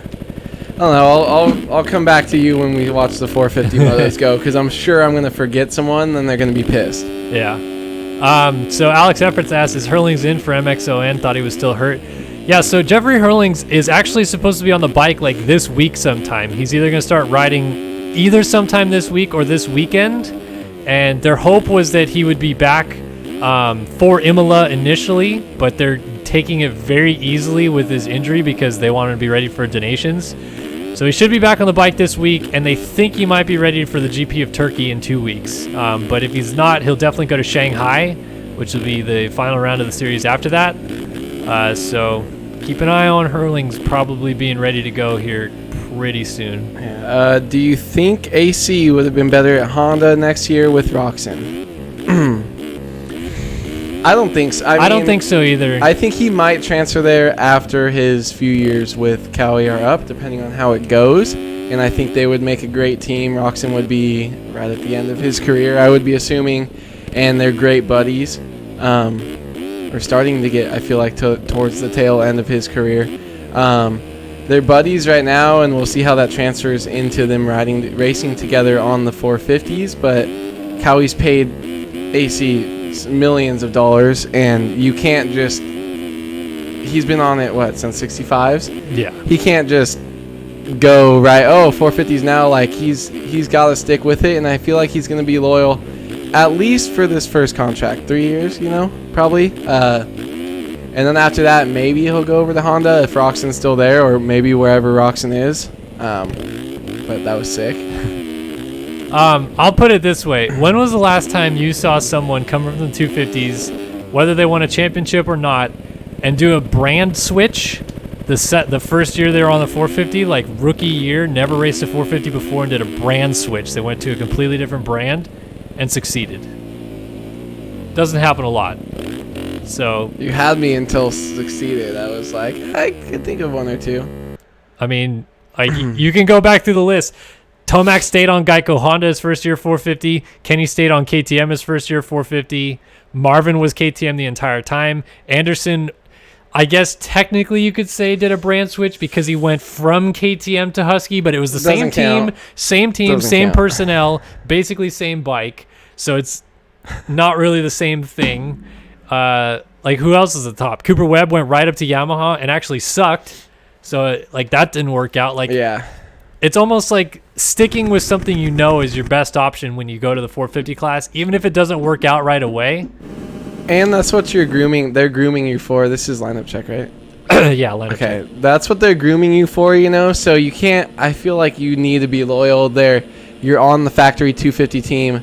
don't know. I'll come back to you when we watch the 450 motos go, because I'm sure I'm going to forget someone, and they're going to be pissed. Yeah. So Alex Efforts asked, is Hurlings in for MXON? Thought he was still hurt. Yeah, so Jeffrey Hurlings is actually supposed to be on the bike like this week sometime. He's either going to start riding either sometime this week or this weekend. And their hope was that he would be back for Imola initially, but they're taking it very easily with his injury because they want him to be ready for Donations. So he should be back on the bike this week, and they think he might be ready for the GP of Turkey in 2 weeks. But if he's not, he'll definitely go to Shanghai, which will be the final round of the series after that. So keep an eye on Hurlings probably being ready to go here pretty soon. Yeah. Do you think AC would have been better at Honda next year with Roxon? I don't think so. I don't think so either. I think he might transfer there after his few years with Cowie are up, depending on how it goes. And I think they would make a great team. Roxon would be right at the end of his career, I would be assuming. And they're great buddies. Or starting to get, I feel like, towards the tail end of his career. They're buddies right now, and we'll see how that transfers into them racing together on the 450s. But Cowie's paid AC millions of dollars, and you can't just, he's been on it since 65s. Yeah, he can't just go 450s now. Like he's got to stick with it, and I feel like he's going to be loyal at least for this first contract, 3 years, probably, and then after that maybe he'll go over to Honda if Roxon's still there, or maybe wherever Roxon is. But that was sick. I'll put it this way. When was the last time you saw someone come from the 250s, whether they won a championship or not, and do a brand switch the first year they were on the 450, like rookie year, never raced a 450 before, and did a brand switch? They went to a completely different brand and succeeded. Doesn't happen a lot. So you had me until succeeded. I was like, I could think of one or two. I mean, you can go back through the list. Tomac stayed on Geico Honda his first year 450. Kenny stayed on KTM his first year 450. Marvin was KTM the entire time. Anderson, I guess technically you could say, did a brand switch because he went from KTM to Husky, but it was the same team, same personnel, basically same bike. So not really the same thing. Like, who else is at the top? Cooper Webb went right up to Yamaha and actually sucked. So, like, that didn't work out. Like, Yeah. it's almost like sticking with something you know is your best option when you go to the 450 class, even if it doesn't work out right away. And that's what they're grooming you for. This is lineup check, right? Yeah, lineup Okay, that's what they're grooming you for, you know? So you can't, I feel like you need to be loyal there. You're on the factory 250 team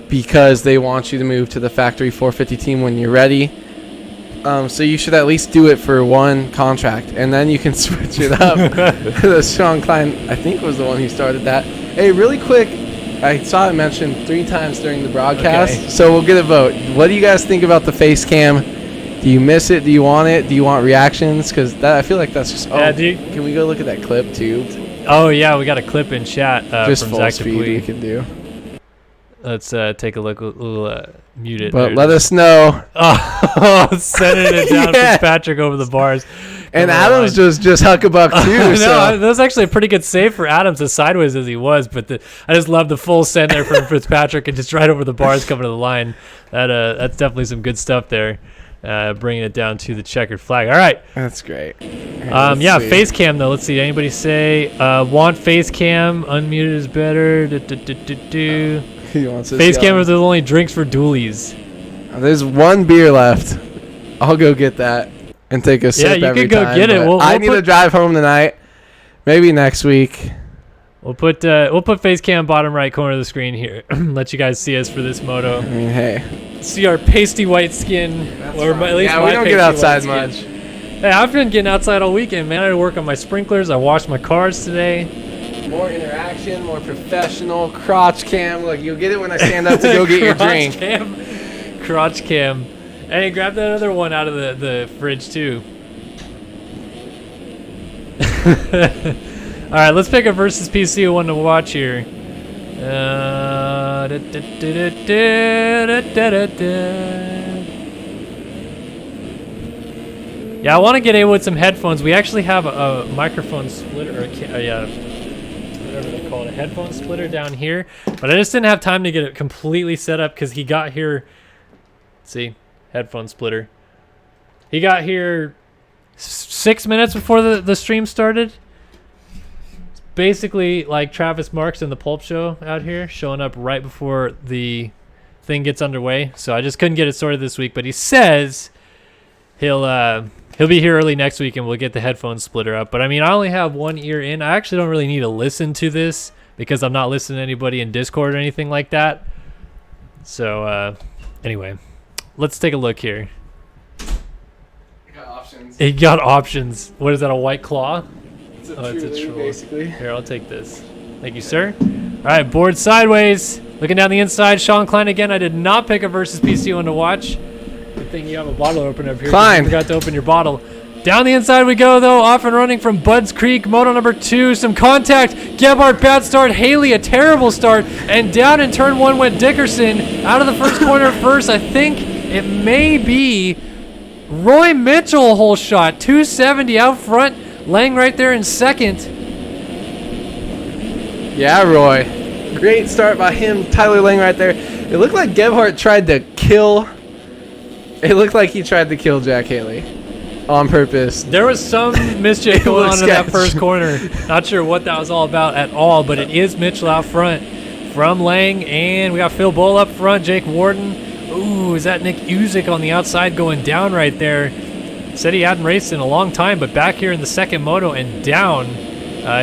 because they want you to move to the factory 450 team when you're ready. So you should at least do it for one contract, and then you can switch it up. Sean Klein, I think, was the one who started that. Hey, really quick, I saw it mentioned 3 times during the broadcast, Okay. so we'll get a vote. What do you guys think about the face cam? Do you miss it? Do you want it? Do you want reactions? Because I feel like that's just... Yeah, dude. Can we go look at that clip, too? Oh, yeah, we got a clip in chat Just from full Zach speed we Dupuis. can do. Let's take a look. We'll mute it. But There let it is. us know. Oh, sending it down Yeah. Fitzpatrick over the bars. And Come on. Adams just huck-a-buck, too. No, So. that was actually a pretty good save for Adams, as sideways as he was. But I just love the full send there from Fitzpatrick and just right over the bars coming to the line. That's definitely some good stuff there. Bringing it down to the checkered flag. All right. That's great. Yeah, face cam though. Let's see. Anybody say want face cam? Unmuted is better. He wants us Face cam yelling. if there's only drinks for doolies. There's one beer left. I'll go get that and take a sip you every could go time, get it. but We'll I need to drive home tonight. Maybe next week. We'll put face cam bottom right corner of the screen here. Let you guys see us for this moto. I mean, hey. See our pasty white skin, or at least Yeah, my we don't pasty get outside white much. skin. Hey, I've been getting outside all weekend, man. I had to work on my sprinklers. I washed my cars today. More interaction, more professional. Crotch cam. Look, you'll get it when I stand up to go get your drink. Crotch cam. Hey, grab that other one out of the fridge too. All right, let's pick a versus PC one to watch here. Yeah, I want to get A with some headphones. We actually have a microphone splitter, or whatever they call it, a headphone splitter down here. But I just didn't have time to get it completely set up because he got here. See, headphone splitter. He got here 6 minutes before the stream started. It's basically like Travis Marks in the Pulp Show out here, showing up right before the thing gets underway. So I just couldn't get it sorted this week. But he says he'll be here early next week and we'll get the headphone splitter up. But I mean, I only have one ear in. I actually don't really need to listen to this because I'm not listening to anybody in Discord or anything like that. So anyway, let's take a look here. Got options. He got options. What is that, a White Claw? It's a It's a Truly, Truly. basically. Here, I'll take this. Thank you, sir. All right, board sideways. Looking down the inside, Sean Klein again. I did not pick a versus PC one to watch. Good thing you have a bottle opener up here. Klein. You forgot to open your bottle. Down the inside we go, though. Off and running from Budds Creek. Moto number 2. Some contact. Gebhardt, bad start. Haley, a terrible start. And down in turn 1 went Dickerson. Out of the first corner first. I think it may be Roy Mitchell, a whole shot. 270 out front. Lang right there in second. Yeah, Roy. Great start by him. Tyler Lang right there. It looked like Gebhardt tried to kill... It looked like he tried to kill Jack Haley on purpose. There was some mischief It going on looks in that sketch. first corner. Not sure what that was all about at all, but it is Mitchell out front from Lang, and we got Phil Bull up front, Jake Warden. Ooh, is that Nick Uzik on the outside going down right there? Said he hadn't raced in a long time, but back here in the second moto and down.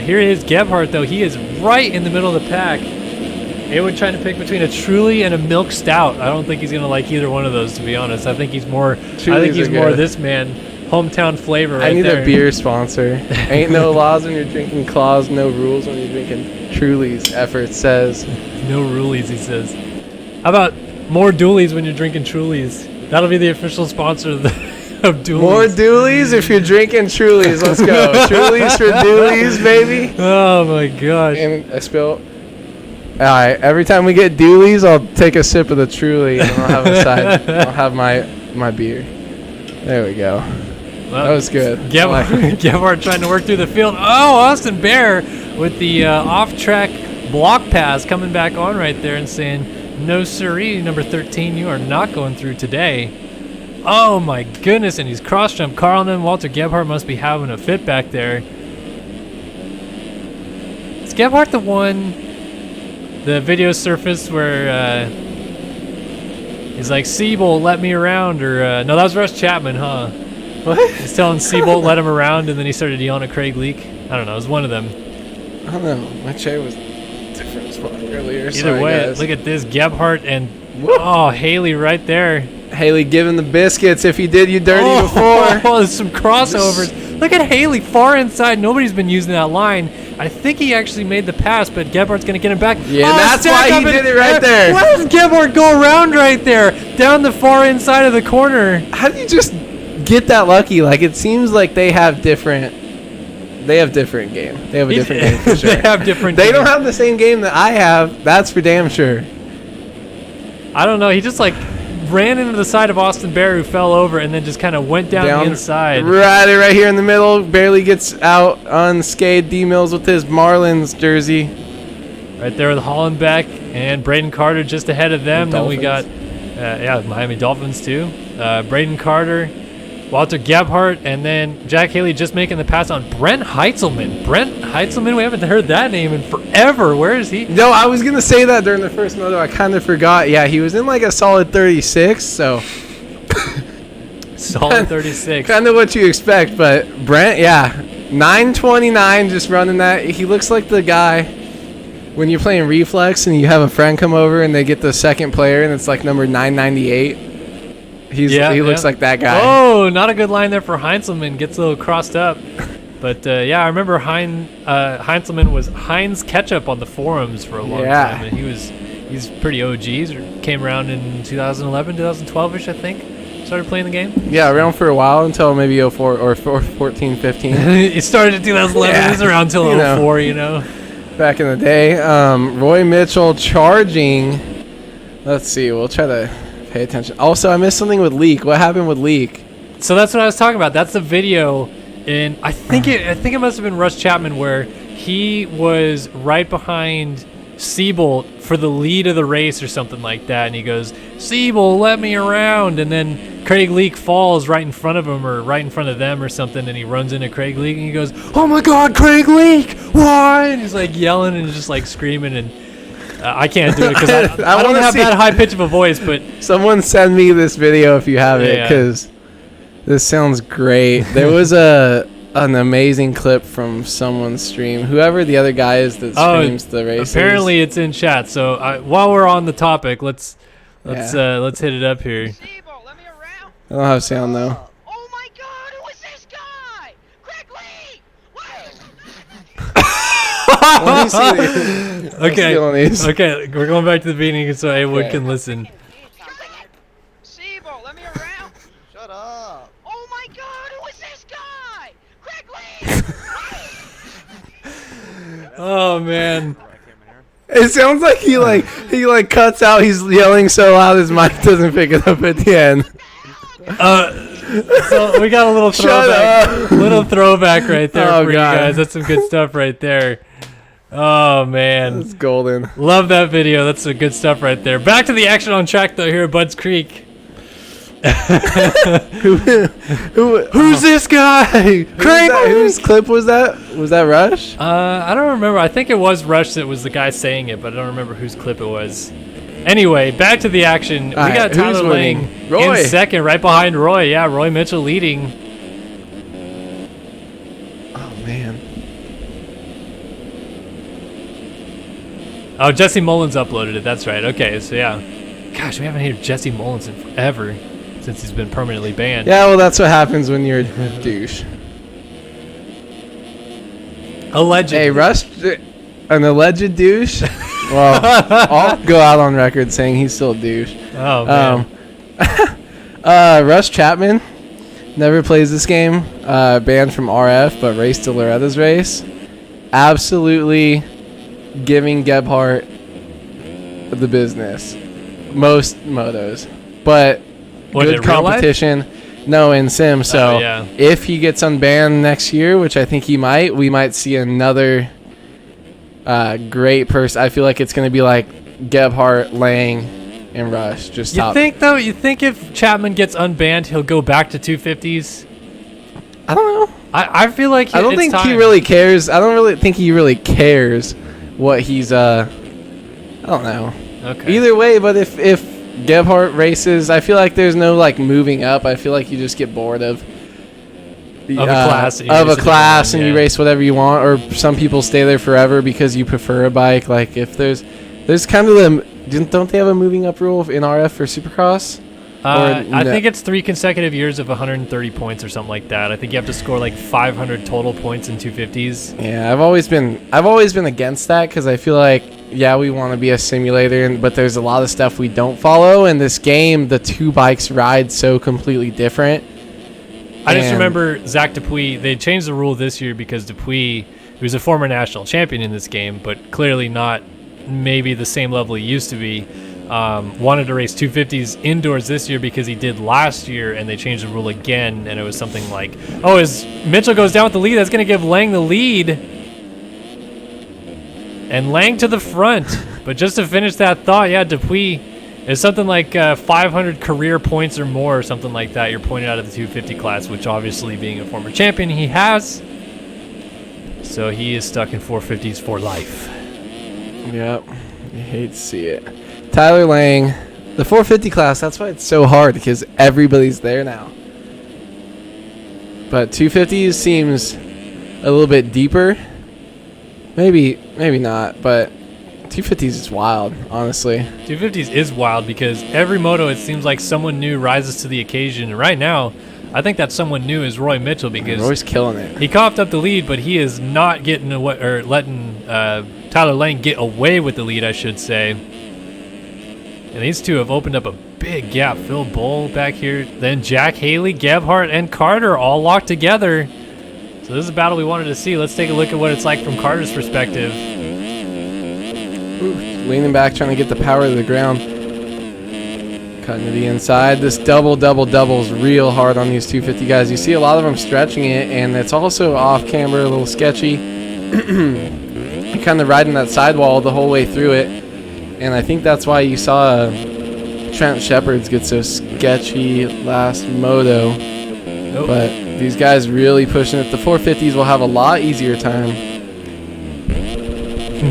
Here is Gebhardt, though. He is right in the middle of the pack. Haywood trying to pick between a Truly and a Milk Stout. I don't think he's gonna like either one of those, to be honest. I think he's more. Trulies are more good. this man, hometown flavor. Right I need there. a beer sponsor. Ain't no laws when you're drinking claws, no rules when you're drinking Truly's. Effort says. No rulies, he says. How about more Doolies when you're drinking Trulies? That'll be the official sponsor of Doolies. More Doolies if you're drinking Trulies. Let's go. Trulies for Doolies, baby. Oh my gosh. And I spill. All right. Every time we get Doolies, I'll take a sip of the Truly and I'll have a side. I'll have my beer. There we go. Well, That was good. Gebhardt trying to work through the field. Oh, Austin Bear with the off-track block pass coming back on right there and saying, No siree, number 13, you are not going through today. Oh my goodness, and he's cross-jumped Carl, and then Walter Gebhardt must be having a fit back there. Is Gebhardt the one, the video surfaced where he's like, Siebel, let me around, or no, that was Russ Chapman, huh? What? He's telling Siebel, let him around, and then he started yelling at Craig Leak. I don't know, it was one of them. I don't know. My chair was different spot earlier. Either way, look at this, Gebhardt and, oh, Haley right there. Haley giving the biscuits. If he did you dirty before. Oh, there's some crossovers. Look at Haley far inside. Nobody's been using that line. I think he actually made the pass, but Gebhardt's going to get him back. Yeah, that's why he did it right there. Why does Gebhardt go around right there? Down the far inside of the corner. How do you just get that lucky? Like, it seems like they have different game. They have a different game for sure. They have different They games. don't have the same game that I have. That's for damn sure. I don't know. He just like ran into the side of Austin Bear, who fell over, and then just kind of went down the inside. Right here in the middle. Barely gets out unscathed. D Mills with his Marlins jersey. Right there with Hollenbeck and Braden Carter just ahead of them. Then we got, Miami Dolphins too. Braden Carter, Walter Gebhardt, and then Jack Haley just making the pass on Brent Heitzelman. Brent Heitzelman, we haven't heard that name in forever. Where is he? No, I was going to say that during the first moto. I kind of forgot. Yeah, he was in like a solid 36, so. Solid 36. Kind of what you expect, but Brent, 929 just running that. He looks like the guy when you're playing Reflex and you have a friend come over and they get the second player and it's like number 998. He looks like that guy. Oh, not a good line there for Heintzelman. Gets a little crossed up. But, I remember Heintzelman was Heinz Ketchup on the forums for a long time. And he's pretty OG. He came around in 2011, 2012-ish, I think. Started playing the game. Yeah, around for a while until maybe 04 or 14, 15. It started in 2011. It was around until 04, you know. Back in the day. Roy Mitchell charging. Let's see. We'll try to pay attention. Also, I missed something with Leak. What happened with Leak? So that's what I was talking about. That's the video, and I think it must have been Russ Chapman where he was right behind Siebel for the lead of the race or something like that, and he goes, Siebel, let me around, and then Craig Leak falls right in front of him or right in front of them or something, and he runs into Craig Leak and he goes, oh my God, Craig Leak, why? And he's like yelling and just like screaming, and I can't do it because I don't have that high pitch of a voice, but someone send me this video if you have it, because this sounds great. There was an amazing clip from someone's stream, whoever the other guy is that streams the races. Apparently it's in chat, so while we're on the topic, let's hit it up here. I don't have sound though. Oh my God, who is this guy? Craig Lee! Let me see. Okay, we're going back to the beginning so everyone can listen. Siebel, let me around. Shut up. Oh my God, who is this guy? Craig Lee! Oh man. It sounds like he cuts out. He's yelling so loud his mic doesn't pick it up at the end. So we got a little throwback right there for you guys. That's some good stuff right there. Oh man, it's golden. Love that video. That's some good stuff right there. Back to the action on track though here at Budds Creek. Who's this guy? Whose clip was that? Was that Rush? I don't remember. I think it was Rush that was the guy saying it, but I don't remember whose clip it was. Anyway, back to the action. We got Tyler Lang in second, right behind Roy. Yeah, Roy Mitchell leading. Oh man. Oh, Jesse Mullins uploaded it. That's right. Okay, so yeah. Gosh, we haven't heard Jesse Mullins in forever since he's been permanently banned. Yeah, well, that's what happens when you're a douche. Alleged. Hey, Rush, an alleged douche? Well, I'll go out on record saying he's still a douche. Oh, man. Russ Chapman never plays this game. Banned from RF, but raced to Loretta's race. Absolutely giving Gebhardt the business. Most motos. But good competition. No, in Sim. So if he gets unbanned next year, which I think he might, we might see another great person. I feel like it's going to be like Gebhardt, Lang, and Rush. Just top. You think if Chapman gets unbanned, he'll go back to 250s? I don't know. I feel like I don't think he really cares. I don't really think he really cares what he's I don't know. Okay. Either way, but if Gebhardt races, I feel like there's no like moving up. I feel like you just get bored of a class, and you race whatever you want, or some people stay there forever because you prefer a bike. Like if there's kind of don't they have a moving up rule in RF for Supercross? I think it's 3 consecutive years of 130 points or something like that. I think you have to score like 500 total points in 250s. Yeah, I've always been against that because I feel like we want to be a simulator, but there's a lot of stuff we don't follow. In this game, the two bikes ride so completely different. I just remember Zach Dupuis. They changed the rule this year because Dupuis, who's a former national champion in this game, but clearly not maybe the same level he used to be, wanted to race 250s indoors this year because he did last year, and they changed the rule again, and it was something like, oh, as Mitchell goes down with the lead, that's going to give Lang the lead. And Lang to the front. But just to finish that thought, Dupuis is something like 500 career points or more, or something like that. You're pointed out of the 250 class, which obviously being a former champion, he has. So he is stuck in 450s for life. Yep. You hate to see it. Tyler Lang, the 450 class, that's why it's so hard because everybody's there now. But 250s seems a little bit deeper. Maybe not, but 250s is wild, honestly. 250s is wild because every moto, it seems like someone new rises to the occasion. And right now, I think that someone new is Roy Mitchell because Roy's killing it. He coughed up the lead, but he is not getting away, or letting Tyler Lang get away with the lead, I should say. And these two have opened up a big gap. Phil Bull back here, then Jack Haley, Gebhardt, and Carter all locked together. So this is a battle we wanted to see. Let's take a look at what it's like from Carter's perspective. Ooh, leaning back, trying to get the power to the ground. Cutting to the inside. This doubles real hard on these 250 guys. You see a lot of them stretching it, and it's also off camera, a little sketchy. Kind of riding that sidewall the whole way through it. And I think that's why you saw Trent Shepard's get so sketchy last moto. Nope. But these guys really pushing it. The 450s will have a lot easier time.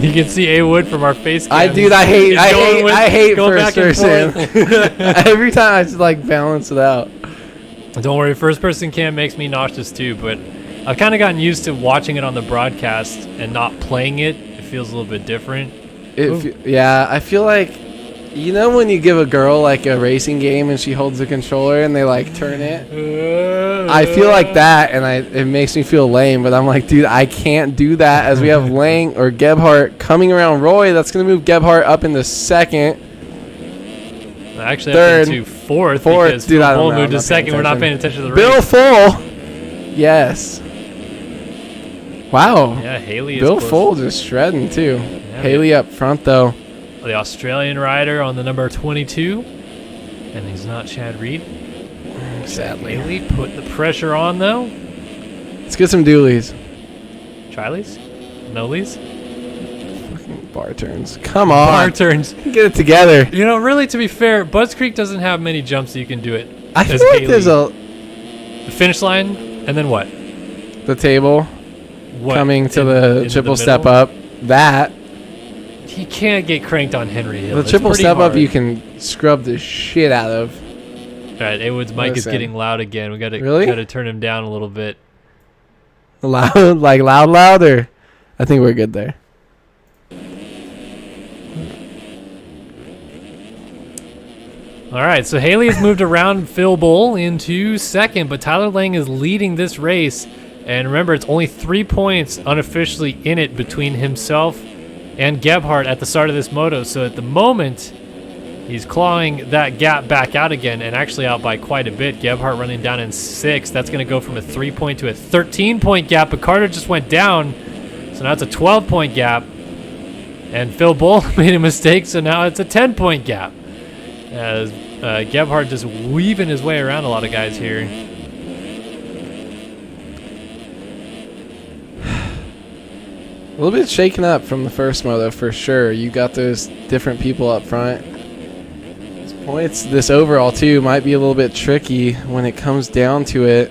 You can see A Wood from our face cam. I hate first person. Every time I just like balance it out. Don't worry, first person cam makes me nauseous too, but I've kind of gotten used to watching it on the broadcast and not playing it. It feels a little bit different. I feel like, you know when you give a girl like a racing game and she holds the controller and they like turn it? I feel like that, and it makes me feel lame, but I'm like, dude, I can't do that as we have Lang or Gebhardt coming around Roy. That's going to move Gebhardt up into second. Actually, third, up into fourth because dude, Phil Bull moved to second. We're not paying attention to the Bill race. Full. Yes. Wow. Yeah, Haley is Bill close. Full just shredding too. Yeah, Haley up front though. The Australian rider on the number 22. And he's not Chad Reed. Sadly. Haley put the pressure on though. Let's get some dualies. Trileys? Nolies? Bar turns. Come on. Bar turns. Get it together. You know, really, to be fair, Budds Creek doesn't have many jumps that you can do it. I feel as like Haley. there's The finish line, and then what? the table What? coming to into the triple middle? step up. That. He can't get cranked on Henry Hill. The It's triple pretty step up hard. you can scrub the shit out of. All right, Awood's mic is Listen. getting loud again. We got Really? to turn him down a little bit. Loud, like loud, or I think we're good there. All right, so Haley has moved around Phil Bull into second, but Tyler Lang is leading this race. And remember, it's only 3 points unofficially in it between himself and Gebhardt at the start of this moto. So at the moment, he's clawing that gap back out again, and actually out by quite a bit. Gebhardt running down in 6th. That's going to go from a 3-point to a 13-point gap, but Carter just went down. So now it's a 12-point gap. And Phil Bull made a mistake, so now it's a 10-point gap. As Gebhardt just weaving his way around a lot of guys here. A little bit shaken up from the first moto for sure. You got those different people up front. These points, this overall too, might be a little bit tricky when it comes down to it.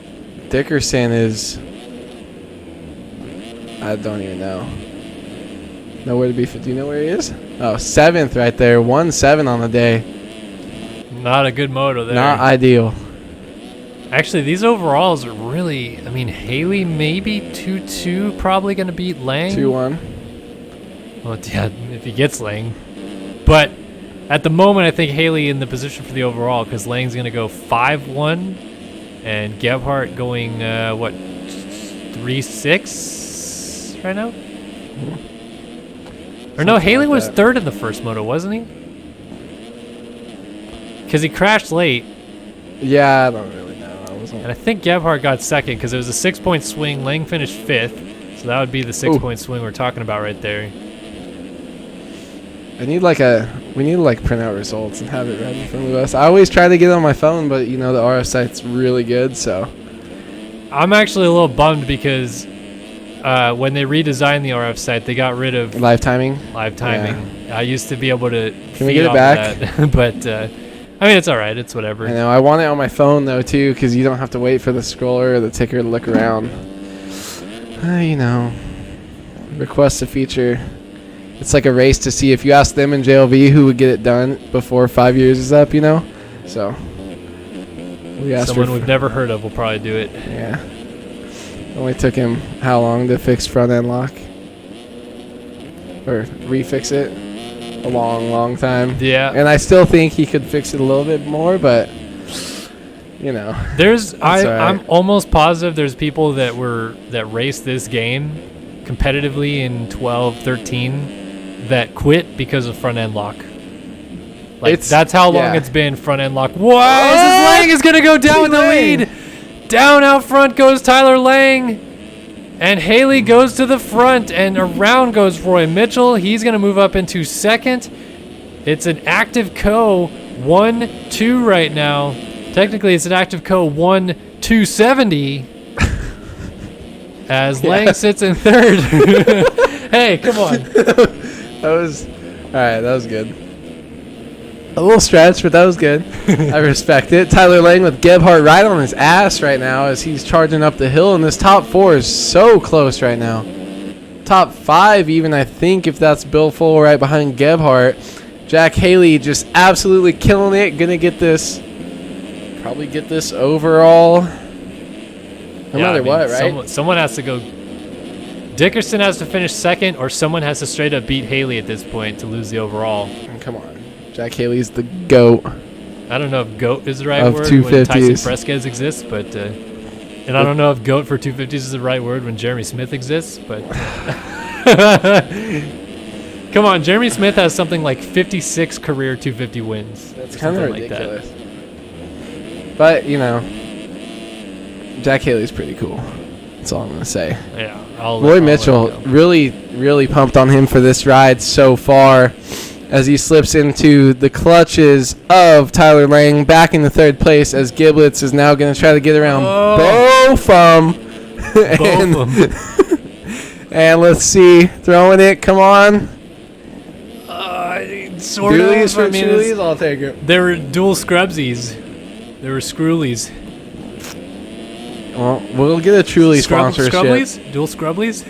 Dickerson is, I don't even know. Nowhere to be. Do you know where he is? Oh, 7th right there. 1-7 on the day. Not a good moto there. Not ideal. Actually, these overalls are really, I mean, Haley maybe 2-2, probably going to beat Lang. 2-1. Well, yeah, if he gets Lang. But at the moment, I think Haley in the position for the overall because Lang's going to go 5-1 and Gebhardt going, 3-6 right now? Or no, Haley was third in the first moto, wasn't he? Because he crashed late. Yeah, I don't really know. And I think Gebhardt got second because it was a 6-point swing. Lang finished 5th. So that would be the 6-point swing we're talking about right there. We need to print out results and have it ready for us. I always try to get it on my phone, but the RF site's really good, so. I'm actually a little bummed because when they redesigned the RF site, they got rid of live timing. Yeah. I used to be able to Can we get it back? That, but I mean, it's all right. It's whatever. I know. I want it on my phone though too, because you don't have to wait for the scroller or the ticker to look around. Request a feature. It's like a race to see if you ask them in JLV who would get it done before 5 years is up. So we asked someone we've never heard of will probably do it. Yeah. Only took him how long to fix front end lock or refix it? A long time. Yeah. And I still think he could fix it a little bit more, but I'm almost positive there's people that raced this game competitively in 12, 13 that quit because of front end lock. That's how long it's been front end lock. What? Lang is gonna go down with the lead. Down out front goes Tyler Lang. And Haley goes to the front, and around goes Roy Mitchell. He's going to move up into second. It's an active co 1-2 right now. Technically, it's an active co 1-270 as Lang sits in third. Hey, come on. That was good. A little stretch, but that was good. I respect it. Tyler Lang with Gebhardt right on his ass right now as he's charging up the hill, and this top 4 is so close right now. Top 5 even, I think, if that's Bill Full right behind Gebhardt. Jack Haley just absolutely killing it. Gonna probably get this overall. No matter what, right? Someone has to go. Dickerson has to finish second, or someone has to straight up beat Haley at this point to lose the overall. Come on. Jack Haley's the GOAT. I don't know if GOAT is the right of word 250s. when Tyson Fresquez exists, but and I don't know if GOAT for 250s is the right word when Jeremy Smith exists, but come on, Jeremy Smith has something like 56 career 250 wins. That's kind of ridiculous. Like that. But Jack Haley's pretty cool. That's all I'm gonna say. Yeah, Roy Mitchell really pumped on him for this ride so far, as he slips into the clutches of Tyler Lang back in the third place, as Giblets is now going to try to get around both of them. And let's see, throwing it, come on. Sort of. Doolies, I'll take it. They were dual scrubsies. They were screwlies. Well, we'll get a truly sponsorship. Scrubblies? Dual scrubblies?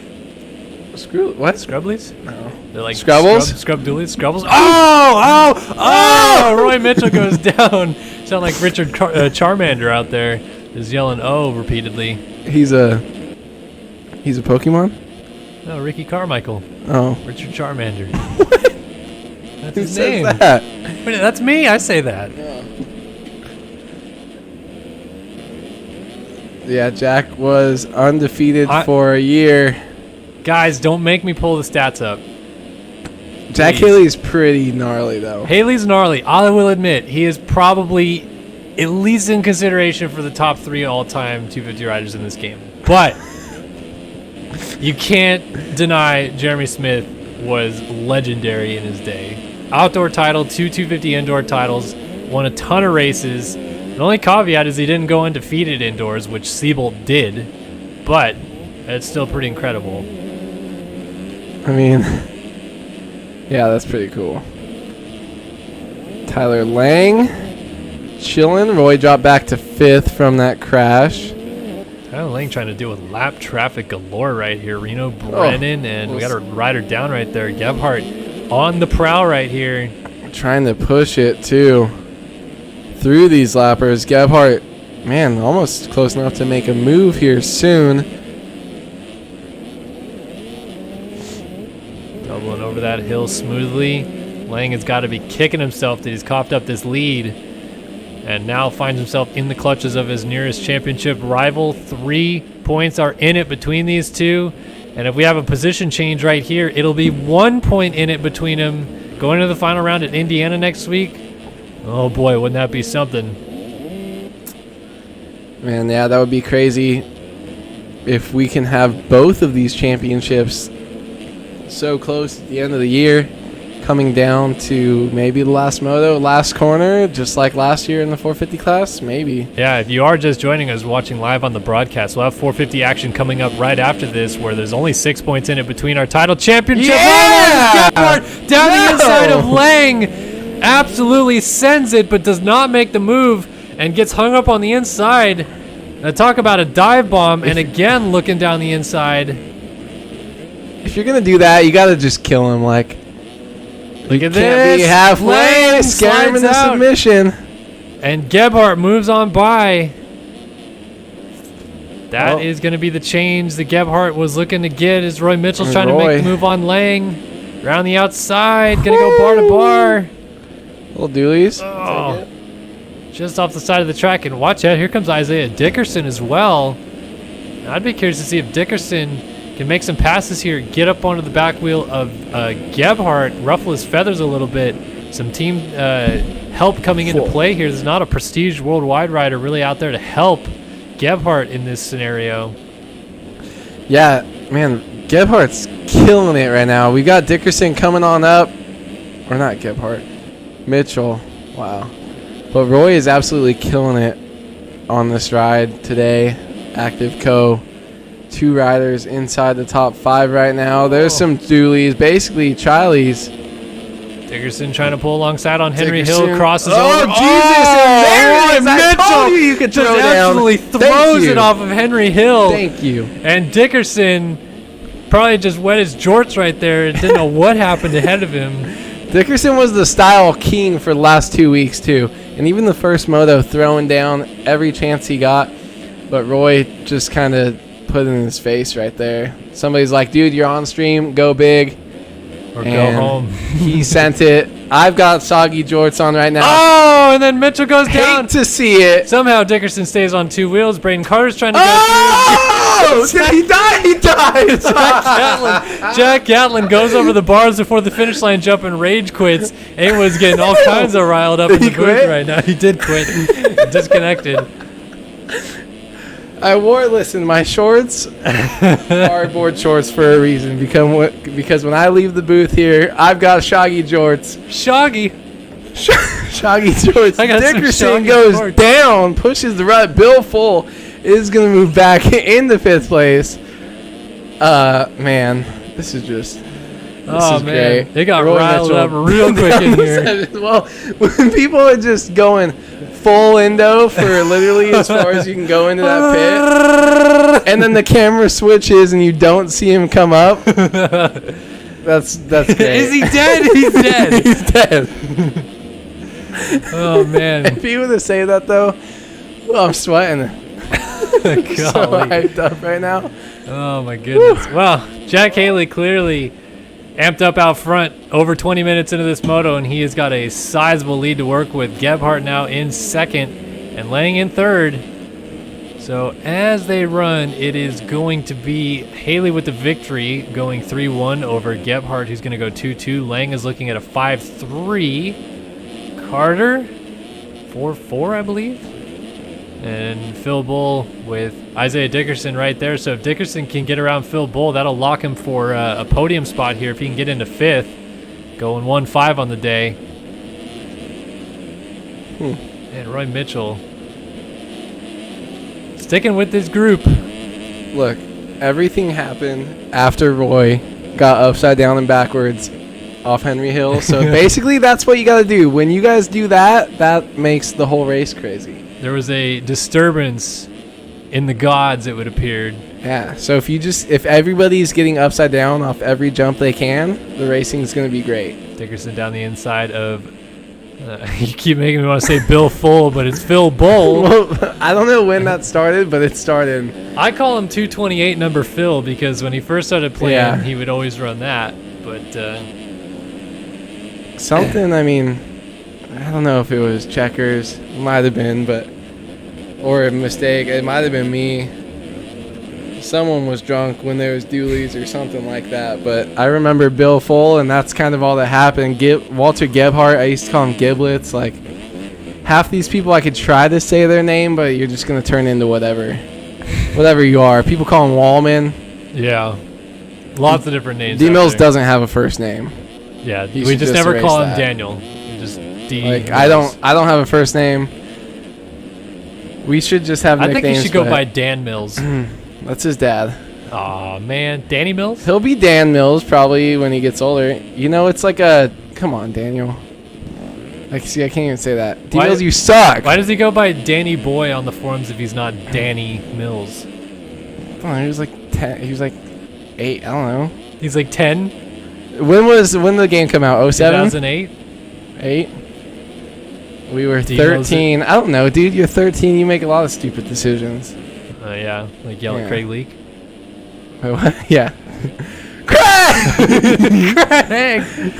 What? Scrubblies? No. They're like Scrubbles? Scrub doolies? Scrubbles? Oh! Roy Mitchell goes down. Sound like Richard Charmander out there is yelling "oh" repeatedly. He's a Pokemon? No, Ricky Carmichael. Oh. Richard Charmander. What? That's Who his says name. that? Wait, that's me. I say that. Yeah, Jack was undefeated for a year. Guys, don't make me pull the stats up. Jack Haley's pretty gnarly, though. Haley's gnarly. I will admit, he is probably at least in consideration for the top 3 all-time 250 riders in this game. But you can't deny Jeremy Smith was legendary in his day. Outdoor title, 2 250 indoor titles, won a ton of races. The only caveat is he didn't go undefeated indoors, which Siebold did, but it's still pretty incredible. I mean, yeah, that's pretty cool. Tyler Lang chilling. Roy dropped back to 5th from that crash. Tyler Lang trying to deal with lap traffic galore right here. Reno Brennan, and we got a rider down right there. Gebhardt on the prowl right here. Trying to push it, too, through these lappers. Gebhardt, man, almost close enough to make a move here soon. Doubling over that hill smoothly. Lang has got to be kicking himself that he's coughed up this lead and now finds himself in the clutches of his nearest championship rival. 3 points are in it between these two, and if we have a position change right here, it'll be 1 point in it between them going to the final round at Indiana next week. Oh boy, wouldn't that be something? Man, yeah, that would be crazy if we can have both of these championships so close at the end of the year, coming down to maybe the last moto, last corner, just like last year in the 450 class, maybe. Yeah, if you are just joining us watching live on the broadcast, we'll have 450 action coming up right after this, where there's only 6 points in it between our title championship. Yeah! Down the inside of Lang, absolutely sends it, but does not make the move and gets hung up on the inside. Now talk about a dive bomb, and again looking down the inside. If you're gonna do that, you gotta just kill him. Like, Look at can't this. be halfway. Lang Scare him slides into out. submission. And Gebhardt moves on by. That is going to be the change that Gebhardt was looking to get as Roy Mitchell's And trying to make the move on Lang. Around the outside, going to go bar to bar. Little doolies. Oh, just off the side of the track. And watch out, here comes Isaiah Dickerson as well. I'd be curious to see if Dickerson can make some passes here, get up onto the back wheel of Gebhardt, ruffle his feathers a little bit. Some team help coming into play here. There's not a prestige worldwide rider really out there to help Gebhardt in this scenario. Yeah, man, Gebhardt's killing it right now. We got Dickerson coming on up. Or not Gebhardt. Mitchell. Wow. But Roy is absolutely killing it on this ride today. Active Co. 2 riders inside the top 5 right now. There's some dualies, basically Charlie's. Dickerson trying to pull alongside on Henry Dickerson. Hill, crosses Oh, over. Jesus, and there it is. I told you could just throw down. absolutely Thank throws you. it off of Henry Hill. Thank you. And Dickerson probably just wet his jorts right there and didn't know what happened ahead of him. Dickerson was the style king for the last 2 weeks, too. And even the first moto, throwing down every chance he got. But Roy just kind of put it in his face right there. Somebody's like, dude, you're on stream. Go big. Or And go home. He sent it. I've got soggy jorts on right now. Oh, and then Mitchell goes down. Hate to see it. Somehow Dickerson stays on 2 wheels. Braden Carter's trying to go Oh! Did he die? He died. through. Jack Gatlin goes over the bars before the finish line jump and rage quits. A-Wood's getting all kinds of riled up in the he booth quit? right now. He did quit. Disconnected. I wore, listen, my shorts, cardboard shorts for a reason. Because when I leave the booth here, I've got shaggy jorts. Shoggy. Shaggy jorts. I got some Dickerson shaggy goes jorts. down, pushes the rut. Bill Full is going to move back into 5th place. Man, this is just... This is man. great. They got Roy riled Mitchell. up real quick in here. Well, when people are just going full endo for literally as far as you can go into that pit, and then the camera switches and you don't see him come up, that's great. Is he dead? He's dead. He's dead. Oh, man. If he were to say that, though, well, I'm sweating. So Golly. hyped up right now. Oh, my goodness. Well, Jack Haley clearly amped up out front over 20 minutes into this moto, and he has got a sizable lead to work with. Gebhardt now in 2nd and Lang in 3rd. So as they run, it is going to be Haley with the victory, going 3-1 over Gebhardt, who's going to go 2-2. Lang is looking at a 5-3. Carter, 4-4, I believe. And Phil Bull with Isaiah Dickerson right there. So if Dickerson can get around Phil Bull, that'll lock him for a podium spot here if he can get into 5th. Going 1-5 on the day. And Roy Mitchell sticking with this group. Look, everything happened after Roy got upside down and backwards off Henry Hill. So basically, that's what you got to do. When you guys do that, that makes the whole race crazy. There was a disturbance in the gods, it would appear. Yeah. So if everybody's getting upside down off every jump they can, the racing's going to be great. Dickerson down the inside of. You keep making me want to say Bill Full, but it's Phil Bull. Well, I don't know when that started, but it started. I call him 228 number Phil because when he first started playing, Yeah. he would always run that. But Something, I mean, I don't know if it was checkers. It might have been, or a mistake. It might have been me. Someone was drunk when there was dualies or something like that. But I remember Bill Full, and that's kind of all that happened. Walter Gebhardt, I used to call him Giblets. Like, half these people I could try to say their name, but you're just going to turn into whatever you are. People call him Wallman. yeah, lots of different names. D out Mills there. doesn't have a first name. Yeah, You we should just just never erase call him that. Daniel. We just D. Like, Mills. I don't have a first name. We should just have I nicknames. think he should go but by Dan Mills. That's his dad. Aw, man, Danny Mills. He'll be Dan Mills probably when he gets older. You know, it's like a... Come on, Daniel. Like, see, I can't even say that. D Why- Mills, you suck. Why does he go by Danny Boy on the forums if he's not Danny Mills? I don't know, he was like 10. He was like 8. I don't know. He's like 10, When did the game come out? 07? 2008. 8? We were D Mills 13. I don't know, dude. You're 13. You make a lot of stupid decisions. Yeah, like yell at Yeah. Craig Leak. Yeah. Craig! Craig!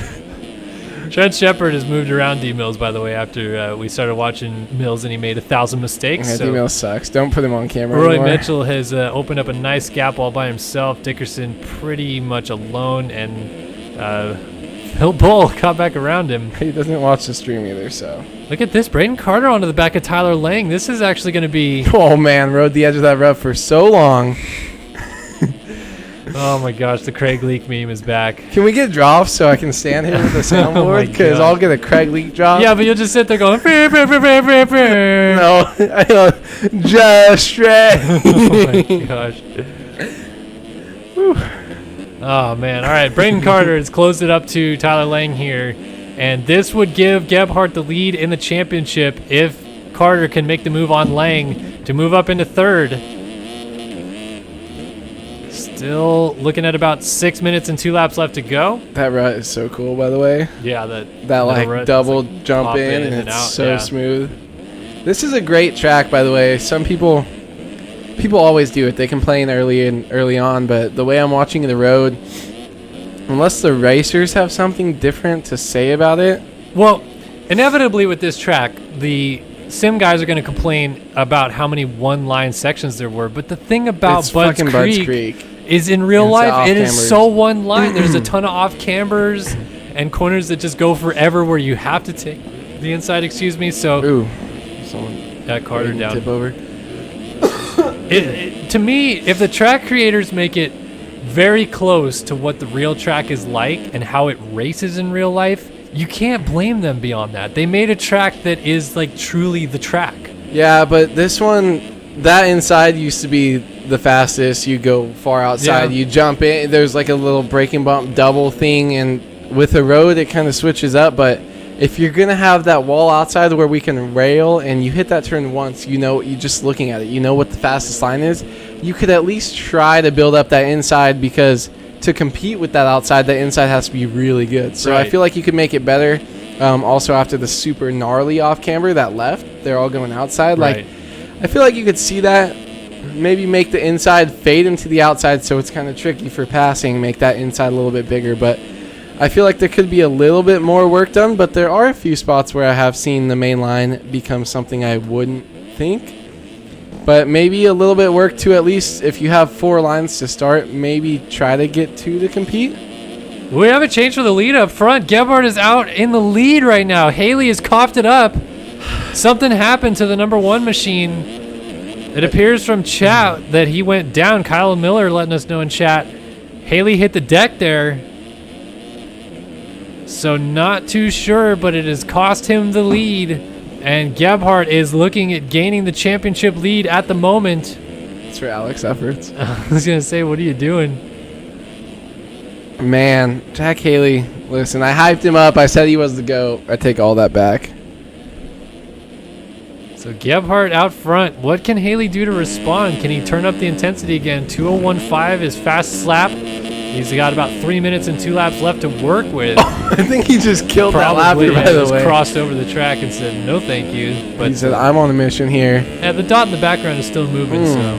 Trent Shepard has moved around D Mills, by the way, after we started watching Mills and he made 1,000 mistakes. Yeah, so D Mills sucks. Don't put him on camera Roy anymore. Mitchell has opened up a nice gap all by himself. Dickerson pretty much alone, and Phil Bull caught back around him. He doesn't watch the stream either, so. Look at this. Braden Carter onto the back of Tyler Lang. This is actually going to be... Oh, man. Rode the edge of that rub for so long. Oh, my gosh. The Craig Leak meme is back. Can we get drops so I can stand here with the Oh my soundboard? Because God. I'll get a Craig Leak drop. Yeah, but you'll just sit there going... "Brr, brr, brr, brr, brr, brr." No, I don't. Just straight. Oh, my gosh. Oh, man. All right. Braden Carter has closed it up to Tyler Lang here. And this would give Gebhardt the lead in the championship if Carter can make the move on Lang to move up into third. Still looking at about 6 minutes and 2 laps left to go. That rut is so cool, by the way. Yeah, That middle like rut, double it's like jump pop in, in and and it's out, so yeah. smooth. This is a great track, by the way. Some people always do it. They complain early on, but the way I'm watching the road, unless the racers have something different to say about it, Well, inevitably with this track, the sim guys are going to complain about how many one-line sections there were. But the thing about it's Budds fucking Creek, Budds Creek. is in real It's life, it is off-cambers. so one-line. There's a ton of off-cambers and corners that just go forever where you have to take the inside, excuse me. So Ooh. Someone Carter waiting to down. tip over. To me, if the track creators make it very close to what the real track is like and how it races in real life, you can't blame them beyond that. They made a track that is like truly the track. Yeah, but this one, that inside used to be the fastest. You go far outside, Yeah. you jump in. There's like a little breaking bump double thing, and with the road, it kind of switches up. But if you're gonna have that wall outside where we can rail, and you hit that turn once, you know, you just looking at it, you know what the fastest line is. You could at least try to build up that inside, because to compete with that outside, the inside has to be really good. So I Right. feel like you could make it better. Also, after the super gnarly off camber that left, they're all going outside. Like, Right. I feel like you could see that. Maybe make the inside fade into the outside, so it's kind of tricky for passing. Make that inside a little bit bigger, but I feel like there could be a little bit more work done. But there are a few spots where I have seen the main line become something I wouldn't think. But maybe a little bit work to, at least if you have 4 lines to start, maybe try to get 2 to compete. We have a change for the lead up front. Gebhardt is out in the lead right now. Haley has coughed it up. Something happened to the number 1 machine. It appears from chat that he went down. Kyle Miller letting us know in chat. Haley hit the deck there. So not too sure, but it has cost him the lead. And Gebhardt is looking at gaining the championship lead at the moment. It's for Alex efforts. I was going to say, what are you doing? Man, Jack Haley, listen, I hyped him up. I said he was the GOAT. I take all that back. So Gebhardt out front. What can Haley do to respond? Can he turn up the intensity again? 2:01.5 is fast slap. He's got about 3 minutes and 2 laps left to work with. I think he just killed that Probably lapper, by the just way. crossed over the track and said, no thank you. But He said, I'm on a mission here. yeah, the dot in the background is still moving, so.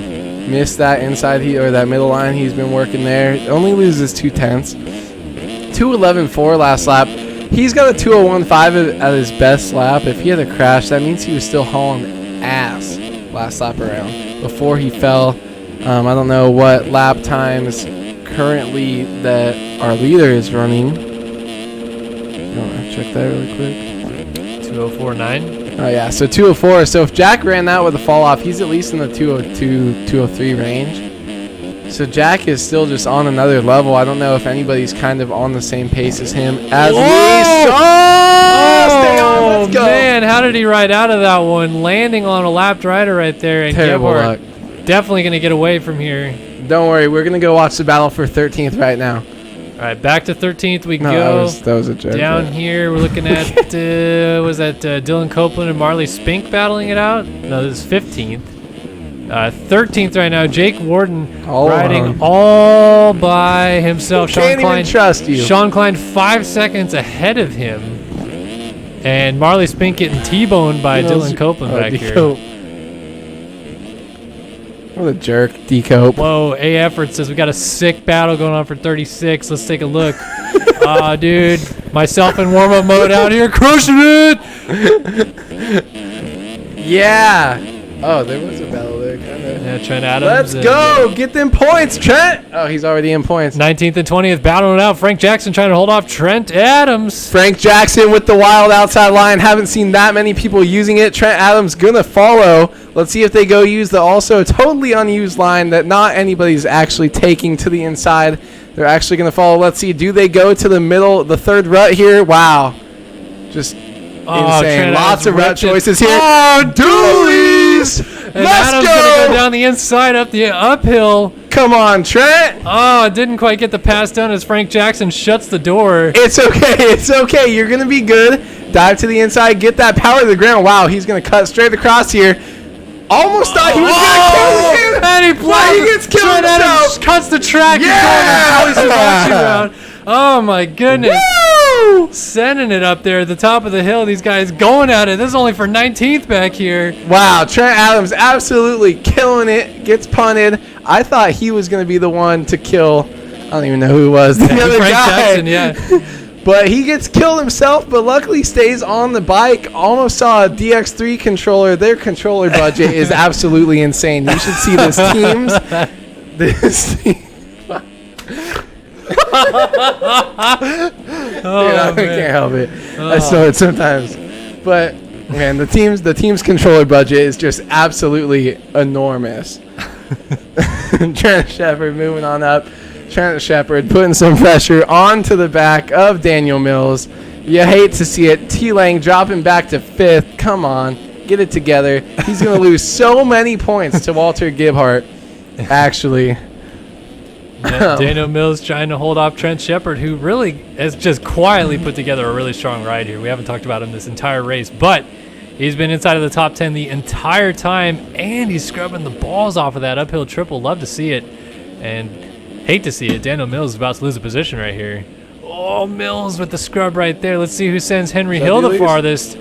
Missed that inside heat or that middle line. He's been working there. Only loses 2/10. 2:11.4 last lap. He's got a 2:01.5 at his best lap. If he had a crash, that means he was still hauling ass last lap around before he fell. I don't know what lap times currently that our leader is running. You want to check that really quick? 2:04.9. Oh, yeah, so 2:04. So if Jack ran that with a fall off, he's at least in the 2:02, 2:03 range. So Jack is still just on another level. I don't know if anybody's kind of on the same pace as him. As we saw! Stay on, let's go. Man, how did he ride out of that one? Landing on a lapped rider right there. And Terrible luck. Gebhardt definitely going to get away from here. Don't worry, we're going to go watch the battle for 13th right now. All right, back to 13th we No, go. that was a joke. Down but- here, we're looking at, was that Dylan Copeland and Marley Spink battling it out? No, this is 15th. 13th right now, Jake Warden All riding alone. all by himself. Can't even trust you. Sean Klein 5 seconds ahead of him. And Marley Spink getting T-boned by Dylan Copeland back here. D-Cope. What a jerk, D-Cope. Whoa, A Effort says we got a sick battle going on for 36. Let's take a look. Dude, myself in warm-up mode out here crushing it. Yeah. Oh, there was a battle there, kind of. Yeah, Trent Adams. Let's and, go. Get them points, Trent. Oh, he's already in points. 19th and 20th battling it out. Frank Jackson trying to hold off Trent Adams. Frank Jackson with the wild outside line. Haven't seen that many people using it. Trent Adams gonna follow. Let's see if they go use the also totally unused line that not anybody's actually taking to the inside. They're actually gonna follow. Let's see. Do they go to the middle, the third rut here? Wow. Just insane. Trent Lots of Adams rut ripped it. choices here. Oh, Doolies! And Let's Adams gonna go go! down the inside up the uphill. Come on, Trent. Oh, didn't quite get the pass done as Frank Jackson shuts the door. It's okay. It's okay. You're going to be good. Dive to the inside. Get that power to the ground. Wow, he's going to cut straight across here. Almost thought he was going to kill him. And he Wow, he gets killed Trent Adams himself. cuts the track. Yeah! And going oh my goodness. Woo! Sending it up there at the top of the hill. These guys going at it. This is only for 19th back here. Wow, Trent Adams absolutely killing it. Gets punted. I thought he was going to be the one to kill. I don't even know who it was. The other Frank guy. Jackson, yeah. But he gets killed himself, but luckily stays on the bike. Almost saw a DX3 controller. Their controller budget is absolutely insane. You should see this team's. This team. I can't help it. I saw it sometimes. But man, the team's controller budget is just absolutely enormous. Trent Shepard moving on up. Trent Shepard putting some pressure onto the back of Daniel Mills. You hate to see it. T-Lang dropping back to 5th. Come on, get it together. He's going to lose so many points to Walter Gebhardt, actually. Yeah, Daniel Mills trying to hold off Trent Shepard, who really has just quietly put together a really strong ride here. We haven't talked about him this entire race, but he's been inside of the top 10 the entire time, and he's scrubbing the balls off of that uphill triple. Love to see it, and hate to see it. Daniel Mills is about to lose a position right here. Oh, Mills with the scrub right there. Let's see who sends Henry Hill the farthest.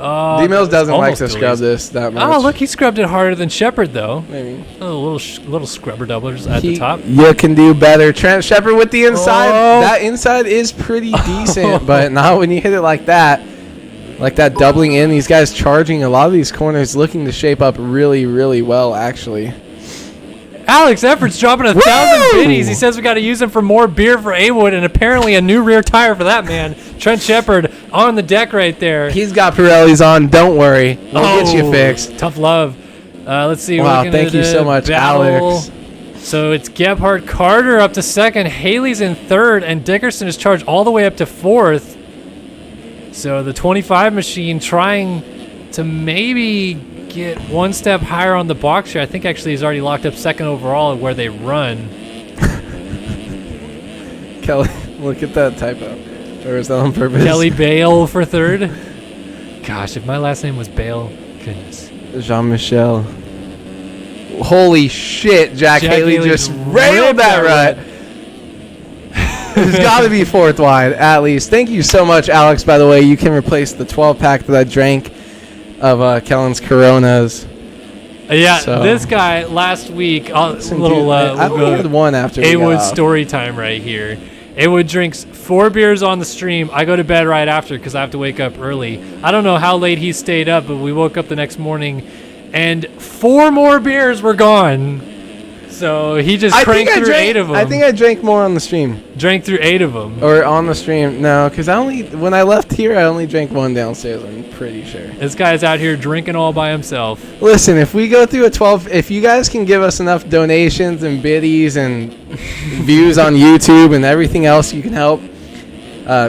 D Mills doesn't like to scrub this that much. Oh, look, he scrubbed it harder than Shepard, though. Maybe. Little scrubber doublers at the top. You can do better. Trent Shepard with the inside. Oh. That inside is pretty decent, but not when you hit it like that. Like that doubling in. These guys charging a lot of these corners, looking to shape up really, really well, actually. Alex Effort's dropping 1,000 biddies. He says we got to use him for more beer for A-Wood and apparently a new rear tire for that man. Trent Shepard on the deck right there. He's got Pirellis on. Don't worry. We'll get you fixed. Tough love. Let's see. Wow, thank you so much, Alex. So it's Gebhardt Carter up to 2nd. Haley's in 3rd, and Dickerson is charged all the way up to 4th. So the 25 machine trying to maybe get one step higher on the box here. I think actually he's already locked up 2nd overall where they run. Kelly. Look at that typo. Or is that on purpose? Kelly Bale for third. Gosh, if my last name was Bale, goodness. Jean-Michel. Holy shit, Jack Haley Haley's just railed that rut. There's got to be fourth wide, at least. Thank you so much, Alex, by the way. You can replace the 12-pack that I drank of Kellen's Coronas. Yeah, So- this guy last week, Listen, little dude, I only had one after we got Awood off. story time right here. Awood drinks 4 beers on the stream. I go to bed right after because I have to wake up early. I don't know how late he stayed up, but we woke up the next morning and 4 more beers were gone. So he just cranked through 8 of them. I think I drank more on the stream. Drank through 8 of them. Or on the stream. No, because when I left here, I only drank one downstairs, I'm pretty sure. This guy's out here drinking all by himself. Listen, if we go through a 12, if you guys can give us enough donations and biddies and views on YouTube and everything else you can help,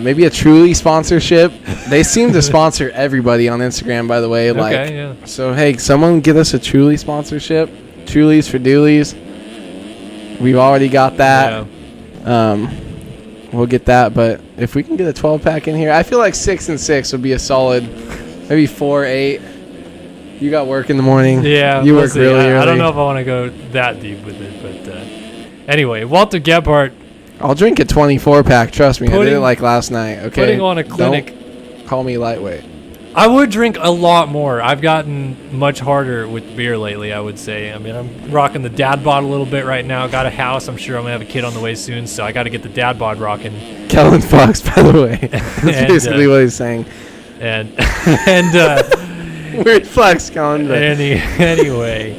maybe a Truly sponsorship. They seem to sponsor everybody on Instagram, by the way. Okay, yeah. So, hey, someone get us a Truly sponsorship. Truly's for Doolies. We've already got that. Yeah. We'll get that, but if we can get a 12-pack in here, I feel like 6 and 6 would be a solid, maybe 4, 8. You got work in the morning. Yeah, you we'll work see. really early. I don't know if I want to go that deep with it, but anyway, Walter Gebhardt I'll drink a 24-pack. Trust me, I did it like last night. Okay, putting on a clinic. Don't call me lightweight. I would drink a lot more. I've gotten much harder with beer lately, I would say. I mean, I'm rocking the dad bod a little bit right now. Got a house. I'm sure I'm going to have a kid on the way soon, so I got to get the dad bod rocking. Kellen Fox, by the way. That's basically what he's saying. And Weird flex, Kellen. But anyway.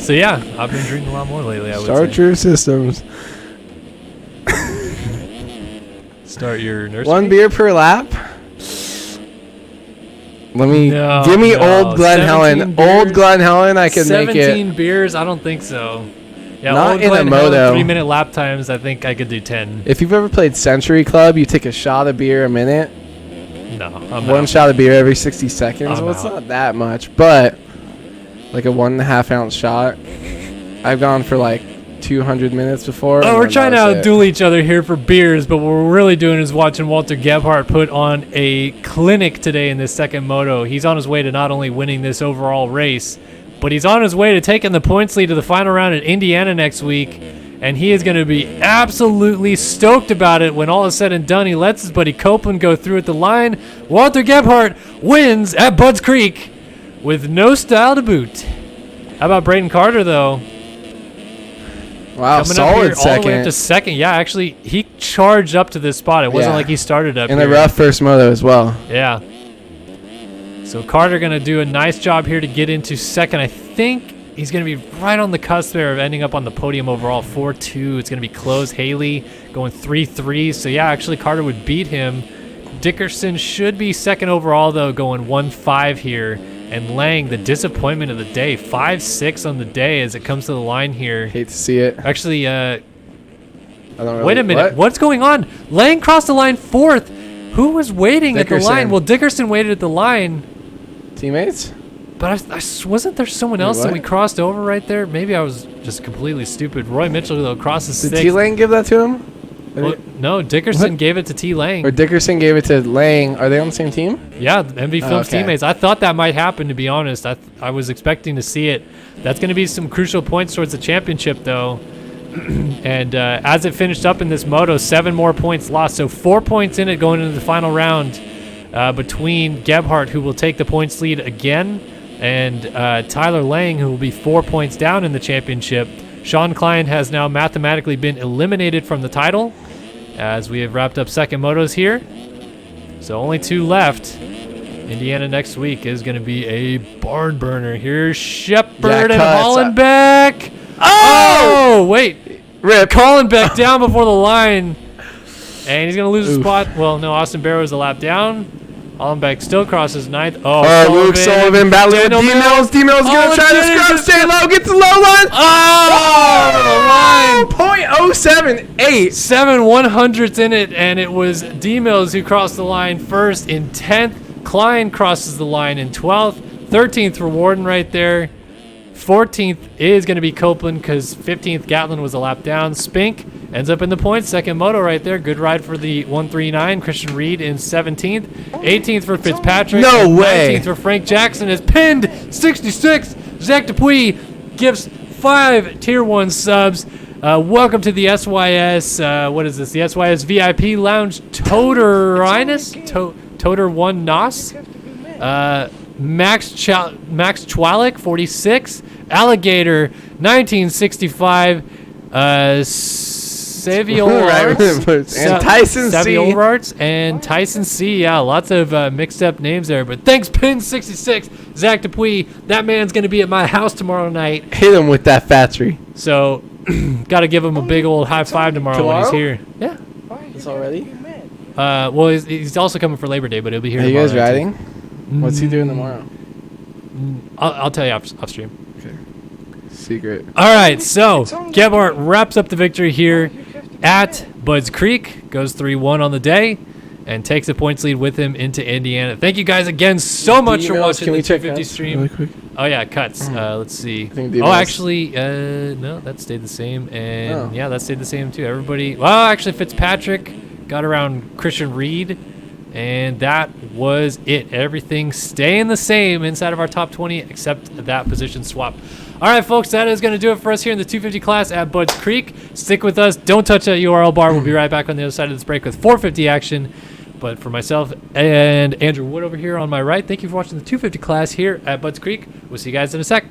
So, yeah, I've been drinking a lot more lately, I would start say. your systems. Start your nursery. 1 beer per lap. Give me old Glen Helen. Beers, Old Glen Helen, I can make it. 17 beers? I don't think so. Yeah, Not old in a Glen Helen, moto. 3-minute lap times, I think I could do 10. If you've ever played Century Club, you take a shot of beer a minute. No, I'm One out. shot of beer every 60 seconds. I'm Well, it's out. not that much, but like a 1.5 ounce shot. I've gone for like 200 minutes before. Oh, and we're then trying to that was it. outduel each other here for beers, but what we're really doing is watching Walter Gebhardt put on a clinic today in this second moto. He's on his way to not only winning this overall race, but he's on his way to taking the points lead to the final round at Indiana next week, and he is going to be absolutely stoked about it when all is said and done. He lets his buddy Copeland go through at the line. Walter Gebhardt wins at Budds Creek with no style to boot. How about Braden Carter, though? Wow, Coming up solid here all the way up second. to second. Yeah, actually, he charged up to this spot. It wasn't Yeah. like he started up In here. a rough first moto as well. Yeah. So Carter going to do a nice job here to get into second. I think he's going to be right on the cusp there of ending up on the podium overall. 4-2. It's going to be close. Haley going 3-3. So, yeah, actually Carter would beat him. Dickerson should be second overall, though, going 1-5 here. And Lang, the disappointment of the day, 5-6 on the day as it comes to the line here. Hate to see it. Actually, I don't really, wait a minute. what? What's going on? Lang crossed the line fourth. Who was waiting at the Dickerson. line? Well, Dickerson waited at the line. Teammates? But wasn't there someone else that what? we crossed over right there? Maybe I was just completely stupid. Roy Mitchell, though, crosses Did sixth. T-Lane give that to him? Well, no, Dickerson What? gave it to T. Lang. Or Dickerson gave it to Lang. Are they on the same team? Yeah, the MV Films okay. teammates. I thought that might happen, to be honest. I was expecting to see it. That's going to be some crucial points towards the championship, though. And as it finished up in this moto, 7 more points lost. So 4 points in it going into the final round between Gebhardt, who will take the points lead again, and Tyler Lang, who will be 4 points down in the championship. Sean Klein has now mathematically been eliminated from the title as we have wrapped up second motos here. So only 2 left. Indiana next week is going to be a barn burner. Here's Shepard and cuts. Hollenbeck. Oh, wait. Rip. Hollenbeck down before the line. And he's going to lose a Oof. spot. Well, no, Austin Barrow's a lap down. Hollenbeck still crosses ninth. Oh, Luke Sullivan battling with Daniel D-Mills. D-Mills going to try to scrub, stay low, get the low line. Oh, the line. .078. 7 100ths in it, and it was D-Mills who crossed the line first in 10th. Klein crosses the line in 12th. 13th for Warden right there. 14th is going to be Copeland because 15th Gatlin was a lap down. Spink ends up in the points. Second moto right there. Good ride for the 139. Christian Reed in 17th. 18th for Fitzpatrick. No and way. 19th for Frank Jackson is pinned. 66. Zach Dupuis gives 5 Tier 1 subs. Welcome to the SYS. What is this? The SYS VIP Lounge Toter-inus? Toter 1 Nos. Max Chwalik, 46. Alligator, 1965. Savio Arts. And Tyson C. Savio Arts and Tyson C. Yeah, lots of mixed up names there. But thanks, Pin 66. Zach Dupuis. That man's going to be at my house tomorrow night. Hit him with that factory. So, got to give him a big old high five tomorrow when he's here. Yeah. It's already? Well, he's also coming for Labor Day, but he'll be here Are you tomorrow guys night, riding? What's he doing tomorrow? I'll tell you off stream. Okay. Secret. All right, so Gebhardt wraps up the victory here at Budds Creek, goes 3-1 on the day, and takes the points lead with him into Indiana. Thank you guys again so much for watching Can the we check 250 cuts stream. really quick? Oh yeah, cuts. Let's see. think Oh, DMS actually, no, that stayed the same, and yeah, that stayed the same too. Everybody, well, actually, Fitzpatrick got around Christian Reed, and that was it. Everything staying the same inside of our top 20, except that position swap. All right, folks, that is going to do it for us here in the 250 class at Budds Creek. Stick with us. Don't touch that URL bar. We'll be right back on the other side of this break with 450 action. But for myself and Andrew Wood over here on my right, thank you for watching the 250 class here at Budds Creek. We'll see you guys in a sec.